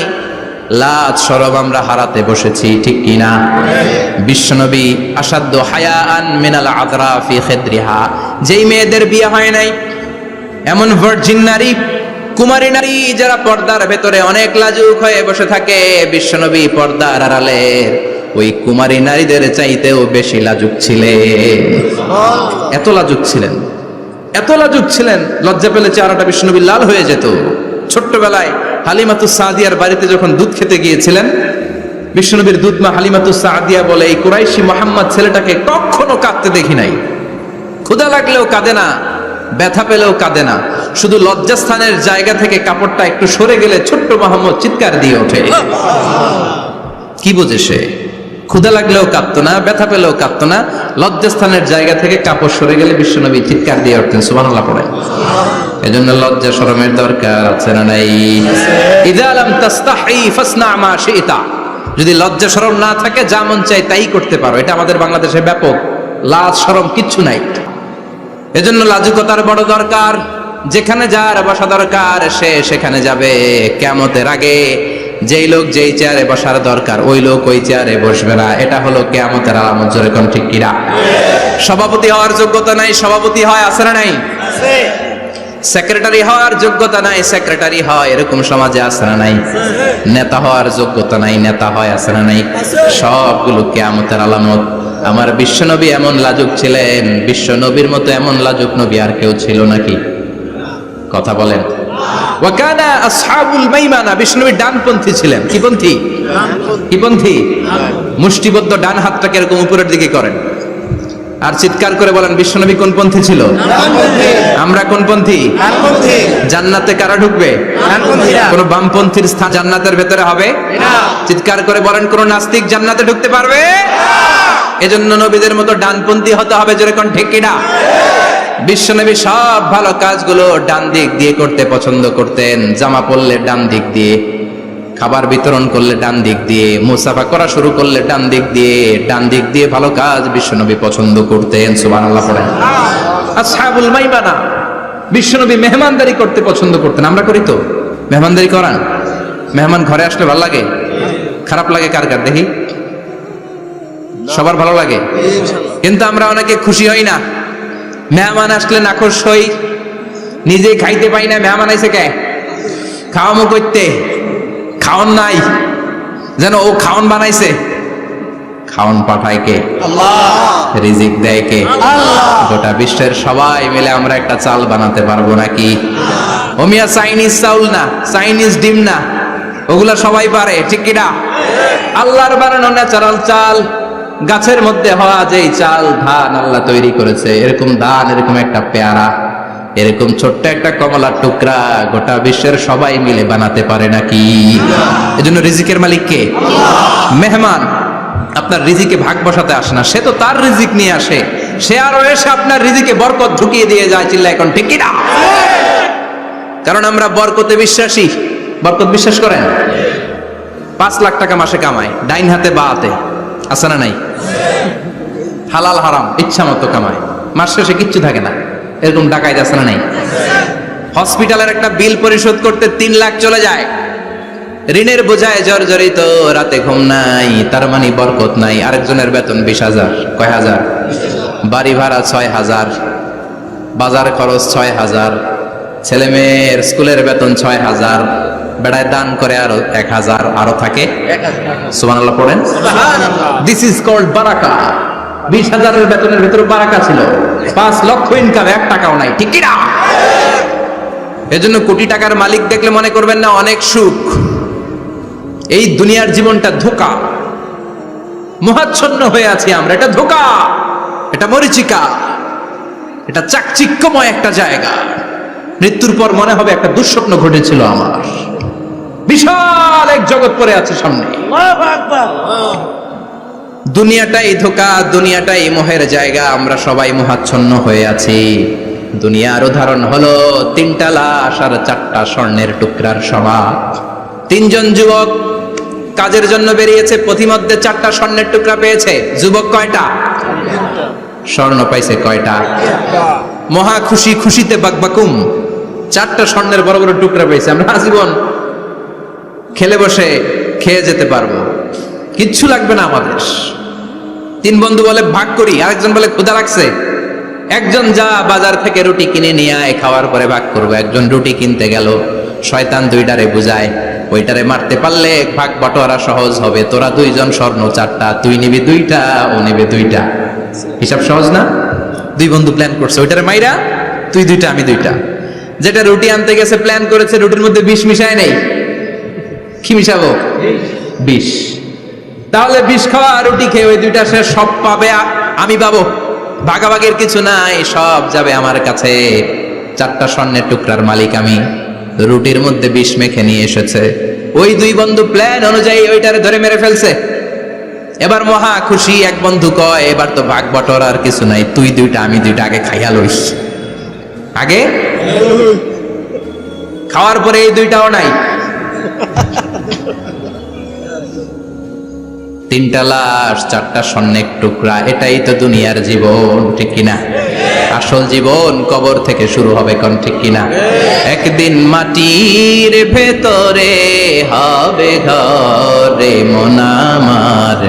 লাজ শরম আমরা হারাতে বসেছি, ঠিক কিনা? বিশ্বনবী আসাদ্দু হায়াআন মিনাল আযরা ফি খিদ্রিহা, যেই মেয়েদের বিয়ে হয় নাই, এমন ভার্জিন নারী, কুমারী নারী যারা পর্দার ভেতরে অনেক লাজুক হয়ে বসে থাকে, বিশ্বনবী পর্দার আড়ালে ওই কুমারী নারীদের চাইতেও বেশি লাজুক ছিলেন। এত লাজুক ছিলেন, এত লাজুক ছিলেন, লজ্জা পেলে চেহারাটা বিশ্বনবী লাল হয়ে যেত। ছোট্টবেলায় হালিমাতুস সাদিয়ার বাড়িতে যখন দুধ খেতে গিয়েছিলেন, বিশ্বনবীর দুধ মা হালিমাতুস সাদিয়া বলে, এই কুরাইশি মুহাম্মদ ছেলেটাকে কখনো কাঁদতে দেখি নাই। ক্ষুধা লাগলেও কাঁদে না, ব্যথা পেলেও কাঁদে না, শুধু লজ্জাস্থানের জায়গা থেকে কাপড়টা একটু সরে গেলে ছোট্ট মুহাম্মদ চিৎকার দিয়ে ওঠে। কি বোঝে সে? ক্ষুধা লাগলেও কাঁদতো না, ব্যথা পেলেও কাঁদতো না, লজ্জাস্থানের জায়গা থেকে কাপড় সরে গেলে বিশ্বনবী চিৎকার দিয়ে উঠতেন। সুবহানাল্লাহ পড়ে। এজন্য লজ্জা শরমের দরকার আছে না নাই? ইযা লাম তাস্তাহি ফাসনা মা শিতা, যদি লজ্জা শরম না থাকে যা মন চাই তাই করতে পারো। এটা আমাদের বাংলাদেশে ব্যাপক, লাজ শরম কিচ্ছু নাই। এজন্য লাজুকতার বড় দরকার। যেখানে যার বসা দরকার সে সেখানে যাবে। কিয়ামতের আগে যেই লোক যেই চেয়ারে বসার দরকার ওই লোক ওই চেয়ারে বসবে না। এটা হলো কিয়ামতের আলামত। জোরে কোন ঠিক কিনা? সভাপতি হওয়ার যোগ্যতা নাই, সভাপতি হয়, আছে না নাই? আছে। সেক্রেটারি হওয়ার যোগ্যতা নাই, সেক্রেটারি হয়, এরকম সমাজে আছে না নাই? নেতা হওয়ার যোগ্যতা নাই, নেতা হয়, আছে না নাই? সবগুলো কিয়ামতের আলামত। আমার বিশ্বনবী এমন লাজুক ছিলেন, বিশ্বনবীর মতো এমন লাজুক নবী আর কেউ ছিল নাকি? কথা বলেন। ওয়া কানা আসহাবুল মাইমানা, বিষ্ণুনবী ডানপন্থী ছিলেন। কি পন্থী? কি পন্থী? মুষ্টিবদ্ধ ডান হাতটাকে এরকম উপরের দিকে করেন আর চিৎকার করে বলেন বিশ্বনবী কোন পন্থী ছিল? আমরা কোন পন্থী? জান্নাতে কারা ঢুকবে? কোন বামপন্থীর স্থান জান্নাতের ভেতরে হবে? চিৎকার করে বলেন কোন নাস্তিক জান্নাতে ঢুকতে পারবে? এজন্য নবীদের মতো ডানপন্থী হতে হবে, যেরকম ঠিক কিনা? বিশ্বনবী সব ভালো কাজগুলো ডান দিক দিয়ে করতে পছন্দ করতেন। জামা পরলে ডান দিক দিয়ে, খাবার বিতরণ করলে ডান দিক দিয়ে, মুসাফা করা শুরু করলে ডান দিক দিয়ে, ডান দিক দিয়ে ভালো কাজ বিশ্বনবী পছন্দ করতেন। সুবহানাল্লাহ পড়েন। আসহাবুল মাইমানা, বিশ্বনবী মেহমানদারি করতে পছন্দ করতেন। আমরা করি তো? মেহমানদারি করান? মেহমান ঘরে আসলে ভালো লাগে? খারাপ লাগে কার কার দেখি? সবার ভালো লাগে, কিন্তু আমরা অনেকে খুশি হই না। মেহমান আসলে নাখোশ হই, নিজে খাইতে পাই না। মেহমান আইছে কে? খাওয়ামো করতে, খাওন নাই, যেন ও খাওন বানাইছে। খাওন পাঠায় কে? আল্লাহ। রিজিক দেয় কে? আল্লাহ। গোটা বিশ্বের সবাই মিলে আমরা একটা চাল বানাতে পারবো নাকি? ও মিয়া চাইনিজ চাউল না, চাইনিজ ডিম না, ওগুলা সবাই পারে, ঠিক কিনা? আল্লাহর বানানো ন্যাচারাল চাল, গাছের মধ্যে হওয়া যেই চাল, ধান আল্লাহ তৈরি করেছে, এরকম ধান, এরকম একটা পেয়ারা, এরকম ছোট্ট একটা কমলার টুকরা গোটা বিশ্বের সবাই মিলে বানাতে পারে নাকি? এজন্য রিজিকের মালিক কে? মেহমান আপনার রিজিকে ভাগ বসাতে আসে না, সে তো তার রিজিক নিয়ে আসে, সে আরো এসে আপনার রিজিকে বরকত ঢুকিয়ে দিয়ে যায়। চিল্লা এখন ঠিক কিনা? কারণ আমরা বরকতে বিশ্বাসী। বরকত বিশ্বাস করেন? 5 লাখ টাকা মাসে কামায়, ডাইন হাতে বা হাতে, আছে না নাই? হালাল হারাম ইচ্ছা মতো কামায়, মাস শেষে কিচ্ছু থাকে না, এরকম ডাকাইত আছে না নাই? হসপিটালের একটা বিল পরিশোধ করতে 3 লাখ চলে যায়, ঋণের বোঝায় জর্জরিত, রাতে ঘুম নাই, তার মানে বরকত নাই। আরেকজনের বেতন 20,000, কয় হাজার? বাড়ি ভাড়া 6,000, বাজার খরচ 6,000, ছেলে মেয়ের স্কুলের বেতন 6,000, বেড়ায় দান করে আরো 1,000, আরো থাকে। সুবহানাল্লাহ পড়েন। দিস ইজ কল্ড বারাকা। 20,000 বেতনের ভেতরে বারাকা ছিল। 5 লক্ষ ইনকাম, 1 টাকাও নাই, ঠিক কিনা? এজন্য কোটি টাকার মালিক দেখলে মনে করবেন না অনেক সুখ। এই দুনিয়ার জীবনটা ধোঁকা, মোহাচ্ছন্ন হয়ে আছি আমরা। এটা ধোঁকা, এটা মরিচিকা, এটা চাকচিক্যময় একটা জায়গা। মৃত্যুর পর মনে হবে একটা দুঃস্বপ্ন ঘটেছিল আমার, বিশাল এক জগৎ পড়ে আছে সামনে। দুনিয়াটাই ধোঁকা, দুনিয়াটাই মোহের জায়গা। আমরা সবাই মোহাচ্ছন্ন হয়ে আছি। দুনিয়ার উদাহরণ হলো 3টা লাশ আর 4টা স্বর্ণের টুকরার সমাজ। 3 জন যুবক কাজের জন্য বেরিয়েছে, পথিমধ্যে 4টা স্বর্ণের টুকরা পেয়েছে। যুবক কয়টা? স্বর্ণ পাইছে কয়টা? মহা খুশি, খুশিতে বাকবাকুম। 4টা স্বর্ণের বড় বড় টুকরা পেয়েছে। আমরা আজীবন খেলে বসে খেয়ে যেতে পারবো, কিচ্ছু লাগবে না আমাদের। 3 বন্ধু বলে ভাগ করি, আরেকজন বলে ক্ষুধা লাগছে। একজন যা বাজার থেকে রুটি কিনে নিয়ে আয়, খাওয়ার পরে ভাগ করবো। একজন রুটি কিনতে গেল, শয়তান 2টারে বুঝায়, ওইটারে মারতে পারলে ভাগ বাটোয়ারা সহজ হবে। তোরা 2 জন স্বর্ণ 4টা, তুই নিবি 2টা, ও নিবে 2টা। হিসাব সহজ না? 2 বন্ধু প্ল্যান করছে, ওইটারে মাইরা তুই 2টা, আমি 2টা। যেটা রুটি আনতে গেছে প্ল্যান করেছে, রুটির মধ্যে বিষ মিশায় নেই। কি মিশাবো? বিষ। তাহলে বিষ খাওয়া রুটি খেয়ে ওই 2টা সে সব পাবে, আমি পাবো। ভাগাভাগির কিছু নাই, সব যাবে আমার কাছে। 4টা স্বর্ণের টুকরার মালিক আমি। রুটির মধ্যে বিষ মেখে নিয়ে এসেছে। ওই 2 বন্ধু প্ল্যান অনুযায়ী ওইটারে ধরে মেরে ফেলছে। এবার মহা খুশি। এক বন্ধু কয়, এবার তো ভাগ বটরা আর কিছু নাই, তুই 2টা, আমি 2টা, আগে খাইয়া লইস। আগে খাওয়ার পরে এই 2টাও নাই। 3টা লাশ, 4টা স্বর্ণের টুকরা। এটাই তো দুনিয়ার জীবন, ঠিক কিনা? আসল জীবন কবর থেকে শুরু হবে, কোন ঠিক কিনা? একদিন মাটির ভেতরে হবে ঘরে, মন আমার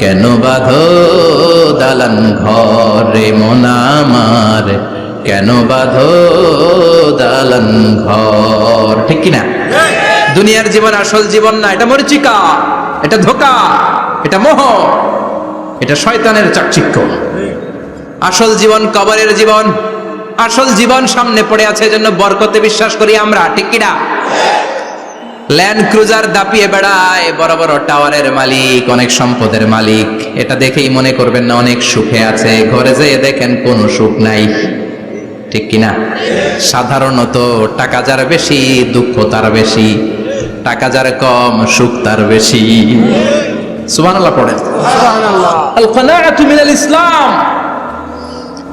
কেন বাঁধো দালান ঘরে, মন আমার কেন বাঁধো দালান ঘর, ঠিক কিনা? দুনিয়ার জীবন আসল জীবন না, এটা মরিচিকা, এটা ধোঁকা, এটা মোহ, এটা শয়তানের চাকচিক্য। আসল জীবন কবরের জীবন। আসল জীবন সামনে পড়ে আছে, এজন্য বরকতে বিশ্বাস করি আমরা, ঠিক কিনা? ল্যান্ড ক্রুজার দাপিয়ে বেড়ায়, বড় বড় টাওয়ারের মালিক, অনেক সম্পদের মালিক। এটা দেখেই মনে করবেন না অনেক সুখে আছে, ঘরে যেয়ে দেখেন কোনো সুখ নাই, ঠিক কিনা? সাধারণত টাকা যার বেশি দুঃখ তার বেশি, টাকা যার কম সুখ তার বেশি। সুবহানাল্লাহ পড়েন। আল কানাআতু মিনাল ইসলাম।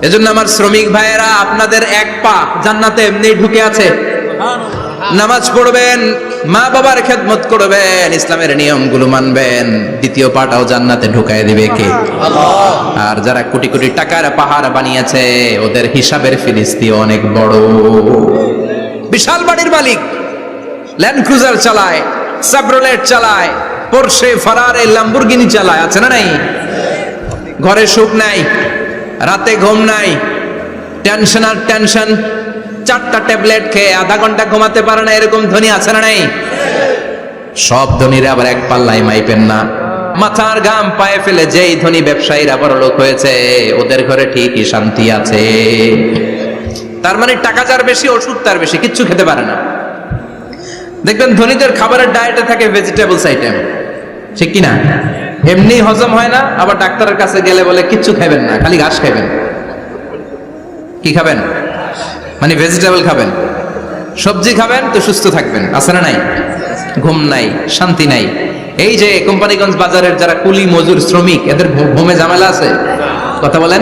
এজন্য আমার শ্রমিক ভাইয়েরা, আপনাদের এক পা জান্নাতে এমনি ঢুকে আছে। নামাজ পড়বেন, মা বাবার খেদমত করবেন, ইসলামের নিয়মগুলো মানবেন, দ্বিতীয় পাটাও জান্নাতে ঢুকায় দিবে কে? আর যারা কোটি কোটি টাকার পাহাড় বানিয়েছে, ওদের হিসাবের ফিরিস্তি অনেক বড়। বিশাল বাড়ির মালিক, ল্যান্ড ক্রুজার চালায়, সাবরোলেট চালায়, পোরশে, ফারারে, ল্যাম্বরগিনি চালায়, আছে না নাই? ঘরে সুখ নাই, রাতে ঘুম নাই, টেনশন আর টেনশন, 4টা ট্যাবলেট খেয়ে আধা ঘন্টা ঘুমাতে পারে না, এরকম ধনী আছে না নাই? সব ধনীরা আবার এক পাল্লায় মাইপেন না। মাথার ঘাম পায়ে ফেলে যেই ধনী ব্যবসায়ীরা বড় লোক হয়েছে, ওদের ঘরে ঠিকই শান্তি আছে। তার মানে টাকা যার বেশি, ওষুধ তার বেশি, কিচ্ছু খেতে পারে না। দেখবেন ধনীদের খাবারের ডায়েটে থাকে ভেজিটেবলস আইটেম, ঠিক কিনা? এমনি হজম হয় না, আবার ডাক্তারের কাছে গেলে বলে কিচ্ছু খাবেন না, খালি ঘাস খাবেন। কি খাবেন? মানে ভেজিটেবল খাবেন, সবজি খাবেন তো সুস্থ থাকবেন, আছে না নাই? ঘুম নাই, শান্তি নাই। এই যে কোম্পানিগঞ্জ বাজারের যারা কুলি মজুর শ্রমিক, এদের ঘুমে ঝামেলা আছে? কথা বলেন।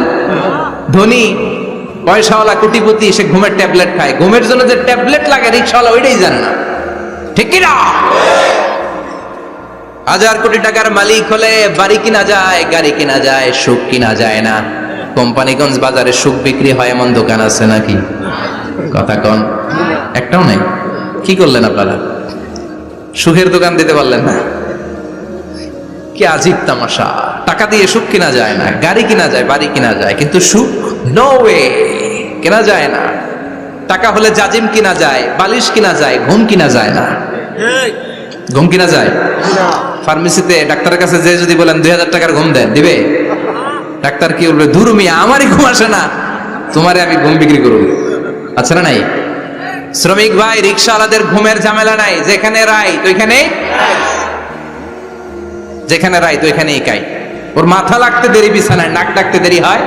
ধনী পয়সাওয়ালা কোটিপতি, সে ঘুমের ট্যাবলেট খায়, ঘুমের জন্য যে ট্যাবলেট লাগে রিক্সাওয়ালা ওইটাই জানে না, ঠিক কিনা? 1000 কোটি টাকার মালিক হলে বাড়ি কিনা যায়, গাড়ি কিনা যায়, সুখ কিনা যায় না। কোম্পানিগঞ্জ বাজারে সুখ বিক্রি হয় এমন দোকান আছে নাকি? কথা কন, একটাও নাই। কি করলেন আপনারা? সুখের দোকান দিতে পারলেন না? কি আজীব তামাশা! টাকা দিয়ে সুখ কিনা যায় না, গাড়ি কিনা যায়, বাড়ি কিনা যায়, কিন্তু সুখ নো ওয়ে, কেনা যায় না। টাকা হলে জাজিম কিনা যায়, বালিশ কিনা যায়, ঘুম কিনা যায় না। ঘুম কিনা যায়? ফার্মেসিতে ডাক্তারের কাছে যে যদি বলেন 2000 টাকার ঘুম দেন, দিবে? ডাক্তার কি বলবে? দূর মিয়া, আমারই ঘুম আসে না, তোমারে আমি ঘুম বিক্রি করব। আচ্ছা না নাই? শ্রমিক ভাই, রিক্সাওয়ালাদের ঘুমের ঝামেলা নাই, যেখানে রাই তো ওইখানে, যেখানে রাই তো ওইখানেই কাই। ওর মাথা লাগতে দেরি বিছানায়, নাক ডাকতে দেরি হয়,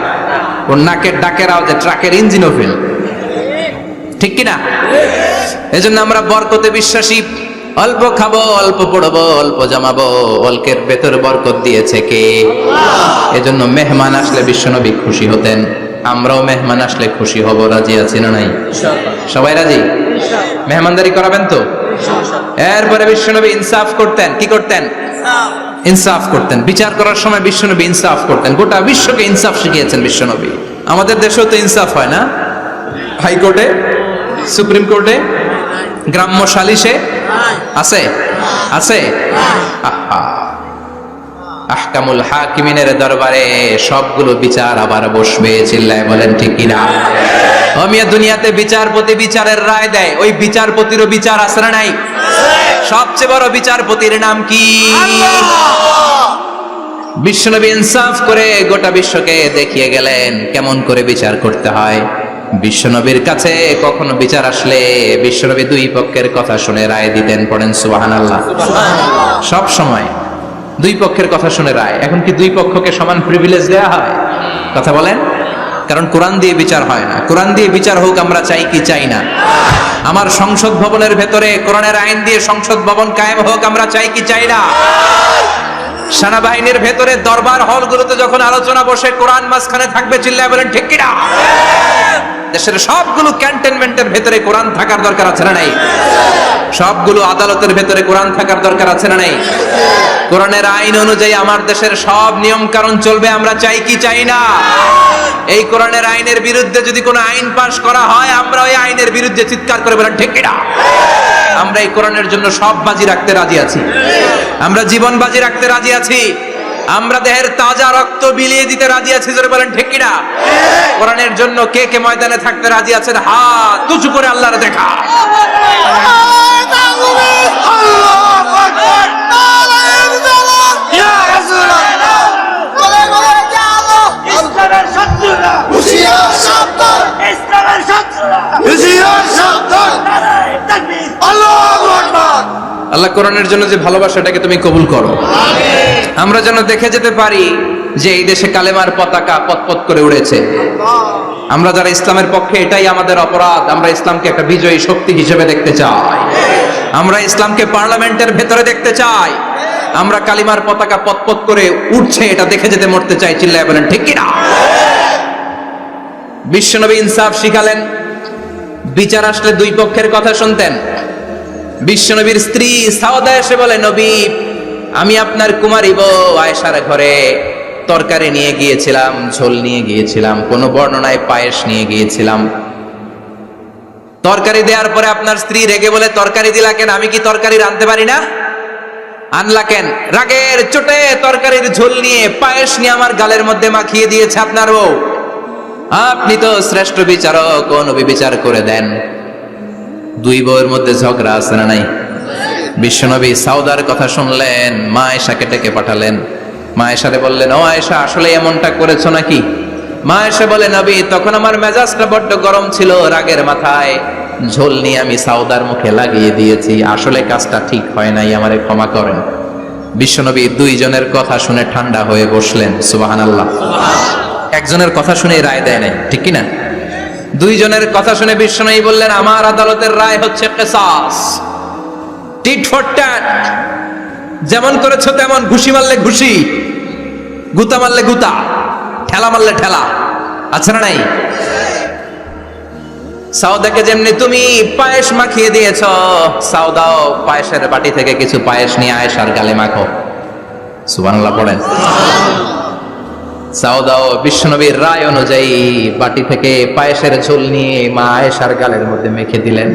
ওর নাকের ডাকের আওয়াজে ট্রাকের ইঞ্জিনও ফেল, ঠিক কিনা? এজন্য আমরা বরকতে বিশ্বাসী। অল্প খাবো, অল্প পড়বো, অল্প জমাবো, অল্পের ভেতর বরকত দিয়েছে কে? এজন্য মেহমান আসলে বিশ্বনবী খুশি হতেন, আমরাও মেহমান আসলে খুশি হব। রাজি আছি না নাই? সবাই রাজি? মেহমানদারি করাবেন তো? এরপরে বিশ্বনবী ইনসাফ করতেন। কি করতেন? ইনসাফ করতেন। বিচার করার সময় বিশ্বনবী ইনসাফ করতেন। গোটা বিশ্বকে ইনসাফ শিখিয়েছেন বিশ্বনবী। আমাদের দেশেও তো ইনসাফ হয় না? হাইকোর্টে, সুপ্রিম কোর্টে, গ্রাম্য সালিশে আছে? আছে? আহকামুল হাকিমিনের দরবারে সবগুলো বিচার আবার বসবে। চিল্লায় বলেন ঠিক কিনা? মিয়া, দুনিয়াতে বিচারপতি বিচারের রায় দেয়, ওই বিচারপতিরও বিচার আছে না নাই? সবচেয়ে বড় বিচারপতির নাম কি? বিশ্বনবী ইনসাফ করে গোটা বিশ্বকে দেখিয়ে গেলেন কেমন করে বিচার করতে হয়। বিশ্বনবীর কাছে কখনো বিচার আসলে বিশ্বনবী দুই পক্ষের কথা শুনে রায় দিতেন। পড়েন সুবহানাল্লাহ। সব সময় দুই পক্ষের কথা শুনে রায়। এখন কি দুই পক্ষকে সমান প্রিভিলেজ দেয়া হয়? কথা বলেন। কারণ কোরআন দিয়ে বিচার হয় না। কোরআন দিয়ে বিচার হোক আমরা চাই কি চাই না? আমার সংসদ ভবনের ভেতরে কোরআনের আইন দিয়ে সংসদ ভবন কায়েম হোক আমরা চাই কি চাই না? সেনাবাহিনীর ভেতরে দরবার হলগুলোতে যখন আলোচনা বসে কোরআন মাঝখানে থাকবে, চিল্লায় বলেন ঠিক কিনা? দেশের সবগুলো ক্যান্টনমেন্টের ভেতরে কোরআন থাকার দরকার আছে না নাই? সবগুলো আদালতের ভেতরে কোরআন থাকার দরকার আছে না নাই? কোরআনের আইন অনুযায়ী আমার দেশের সব নিয়ম কানুন চলবে আমরা চাই কি চাই না? এই কোরআনের আইনের বিরুদ্ধে যদি কোনো আইন পাশ করা হয়, আমরা ওই আইনের বিরুদ্ধে চিৎকার করে বলেন ঠিক কিনা? আমরা এই কোরআনের জন্য সব বাজি রাখতে রাজি আছি। আমরা জীবন বাজি রাখতে রাজি আছি। আমরা দেহের তাজা রক্ত বিলিয়ে দিতে রাজি আছি। জোরে বলেন ঠিক কিনা? কোরআনের জন্য কে কে ময়দানে থাকতে রাজি আছেন? হাত উঁচু করে আল্লাহর দেখা। আল্লাহ কোরআনের জন্য যে ভালোবাসাটাকে তুমি কবুল করো, আমরা যেন দেখে যেতে পারি যে এই দেশে কালেমার পতাকা পতপত করে উড়েছে। আমরা যারা ইসলামের পক্ষে, এটাই আমাদের অপরাধ। আমরা ইসলামকে একটা বিজয়ী শক্তি হিসেবে দেখতে চাই, আমরা ইসলামকে পার্লামেন্টের ভেতরে দেখতে চাই, আমরা কালিমার পতাকা পতপত করে উঠছে এটা দেখে যেতে মরতে চাই। চিল্লায় বলেন ঠিক কিনা? বিশ্বনবী ইনসাফ শিখালেন, বিচার আসলে দুই পক্ষের কথা শুনতেন। বিশ্বনবীর স্ত্রী সাওদা এসে বলে, নবী আমি আপনার কুমারী বউ আয়েশার ঘরে তরকারি নিয়ে গিয়েছিলাম, ঝোল নিয়ে গিয়েছিলাম, কোন বর্ণনায় পায়েস নিয়ে গিয়েছিলাম। তরকারি দেওয়ার পরে আপনার স্ত্রী রেগে বলে, তরকারি দিলা কেন? আমি কি তরকারি রাঁধতে পারি না? আনলা কেন? রাগের চোটে তরকারির ঝোল নিয়ে পায়েস নিয়ে আমার গালের মধ্যে মাখিয়ে দিয়েছে আপনার বউ। আপনি তো শ্রেষ্ঠ বিচারক, ও নবী বিচার করে দেন। দুই বউয়ের মধ্যে ঝগড়া আছে না নাই? বিশ্বনবী সাউদার কথা শুনলেন, মা আয়েশাকে ডেকে পাঠালেন। মা আয়েশারে বললেন, ও আয়েশা আসলে এমনটা করেছো নাকি? মা আয়েশা বলে, নবী তখন আমার মেজাজটা বড্ড গরম ছিল, রাগের মাথায় ঝোল নিয়ে আমি সাউদার মুখে লাগিয়ে দিয়েছি, আসলে কাজটা ঠিক হয় নাই, আমারে ক্ষমা করেন। বিশ্বনবী দুইজনের কথা শুনে ঠান্ডা হয়ে বসলেন। সুবহানাল্লাহ। একজনের কথা শুনে রায় দেয় নাই, ঠিক কিনা? দুইজনের কথা শুনে বিশ্বনবী বললেন, আমার আদালতের রায় হচ্ছে কিসাস, টিট ফর ট্যাট। যেমন করেছো তেমন, ঘুষি মারলে ঘুষি, গুতা মারলে গুতা, ঠেলা মারলে ঠেলা, আছে না নাই? সাউদাকে যেমনি তুমি পায়েস মাখিয়ে দিয়েছ, সাউদাও পায়েসের বাটি থেকে কিছু পায়েস নিয়ে আয়েশার গালে মাখো। সুবহানাল্লাহ পড়েন। সাউদাও বিশ্বনবীর রায় অনুযায়ী বাটি থেকে পায়েসের ঝোল নিয়ে মা আয়েশার গালের মধ্যে মেখে দিলেন।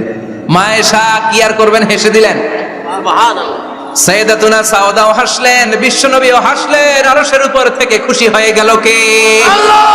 মা আয়েশা কি আর করবেন, হেসে দিলেন। সাইয়েদাতুনা সাউদাও হাসলেন, বিশ্বনবীও হাসলেন। আরশের উপর থেকে খুশি হয়ে গেল কে? আল্লাহ।